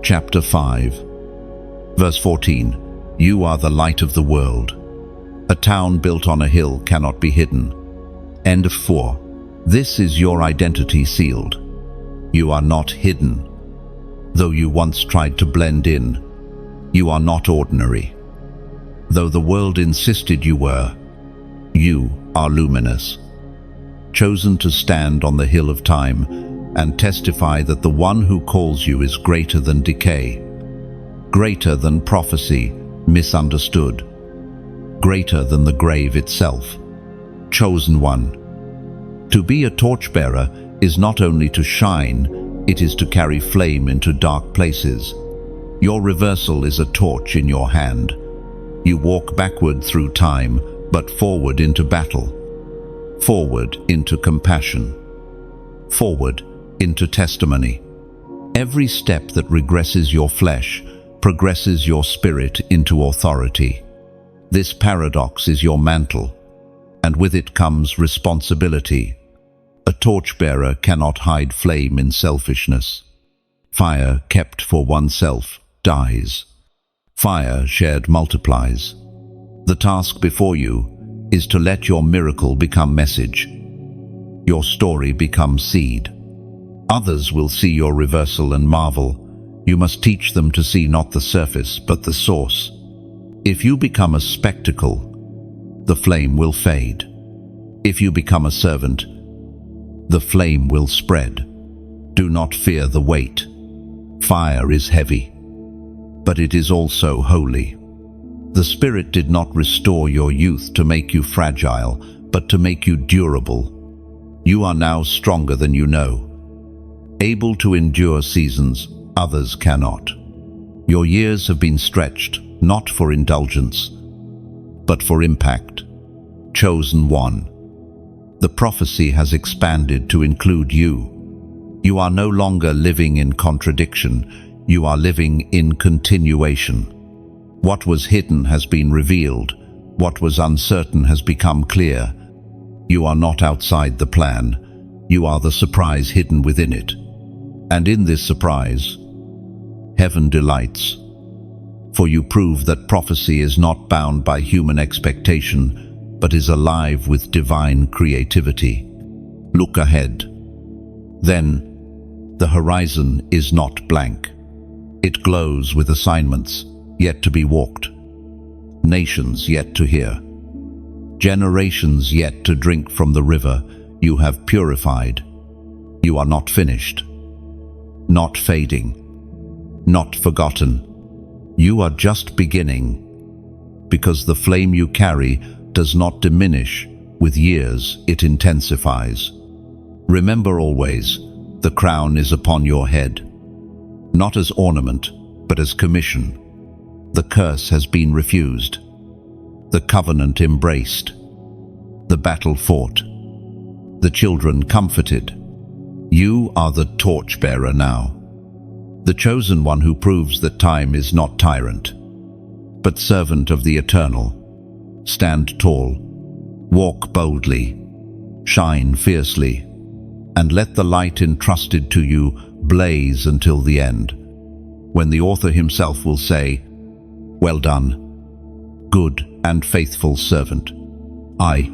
chapter 5, verse 14, "You are the light of the world. A town built on a hill cannot be hidden." End of 4. This is your identity sealed. You are not hidden. Though you once tried to blend in, you are not ordinary. Though the world insisted you were, you are luminous. Chosen to stand on the hill of time and testify that the one who calls you is greater than decay, greater than prophecy misunderstood, greater than the grave itself. Chosen one. To be a torchbearer is not only to shine, it is to carry flame into dark places. Your reversal is a torch in your hand. You walk backward through time, but forward into battle, forward into compassion, forward into testimony. Every step that regresses your flesh progresses your spirit into authority. This paradox is your mantle, and with it comes responsibility. A torchbearer cannot hide flame in selfishness. Fire kept for oneself dies. Fire shared multiplies. The task before you is to let your miracle become message, your story become seed. Others will see your reversal and marvel. You must teach them to see not the surface, but the source. If you become a spectacle, the flame will fade. If you become a servant, the flame will spread. Do not fear the weight. Fire is heavy, but it is also holy. The Spirit did not restore your youth to make you fragile, but to make you durable. You are now stronger than you know, able to endure seasons others cannot. Your years have been stretched, not for indulgence, but for impact. Chosen one. The prophecy has expanded to include you. You are no longer living in contradiction, you are living in continuation. What was hidden has been revealed, what was uncertain has become clear. You are not outside the plan, you are the surprise hidden within it. And in this surprise, heaven delights. For you prove that prophecy is not bound by human expectation, but is alive with divine creativity. Look ahead. Then, the horizon is not blank. It glows with assignments yet to be walked, nations yet to hear, generations yet to drink from the river you have purified. You are not finished, not fading, not forgotten. You are just beginning, because the flame you carry does not diminish with years, it intensifies. Remember always, the crown is upon your head, not as ornament, but as commission. The curse has been refused, the covenant embraced, the battle fought, the children comforted. You are the torchbearer now, the chosen one who proves that time is not tyrant, but servant of the eternal. Stand tall, walk boldly, shine fiercely, and let the light entrusted to you blaze until the end, when the author himself will say, "Well done, good and faithful servant, I,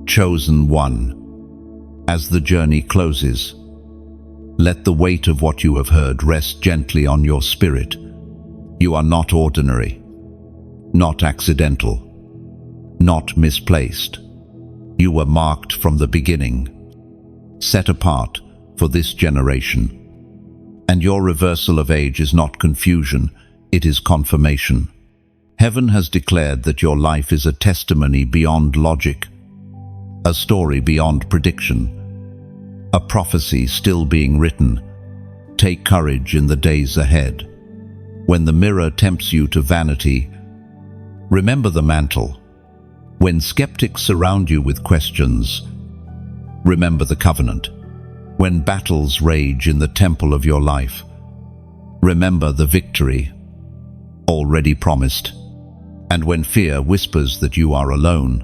chosen one." As the journey closes, let the weight of what you have heard rest gently on your spirit. You are not ordinary, not accidental, not misplaced. You were marked from the beginning, set apart for this generation. And your reversal of age is not confusion, it is confirmation. Heaven has declared that your life is a testimony beyond logic, a story beyond prediction, a prophecy still being written. Take courage in the days ahead. When the mirror tempts you to vanity, remember the mantle. When skeptics surround you with questions, remember the covenant. When battles rage in the temple of your life, remember the victory already promised. And when fear whispers that you are alone,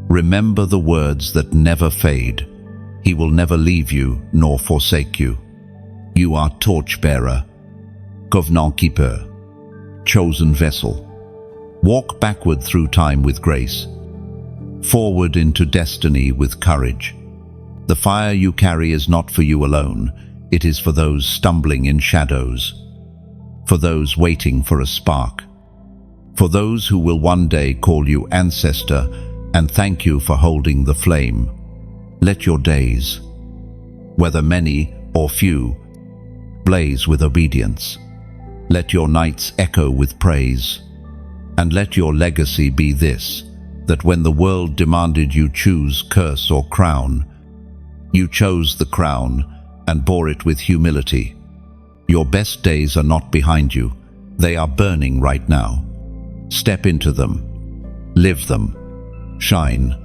remember the words that never fade. He will never leave you nor forsake you. You are torchbearer, covenant keeper, chosen vessel. Walk backward through time with grace, forward into destiny with courage. The fire you carry is not for you alone, it is for those stumbling in shadows, for those waiting for a spark, for those who will one day call you ancestor and thank you for holding the flame. Let your days, whether many or few, blaze with obedience. Let your nights echo with praise. And let your legacy be this, that when the world demanded you choose curse or crown, you chose the crown and bore it with humility. Your best days are not behind you, they are burning right now. Step into them, live them, shine.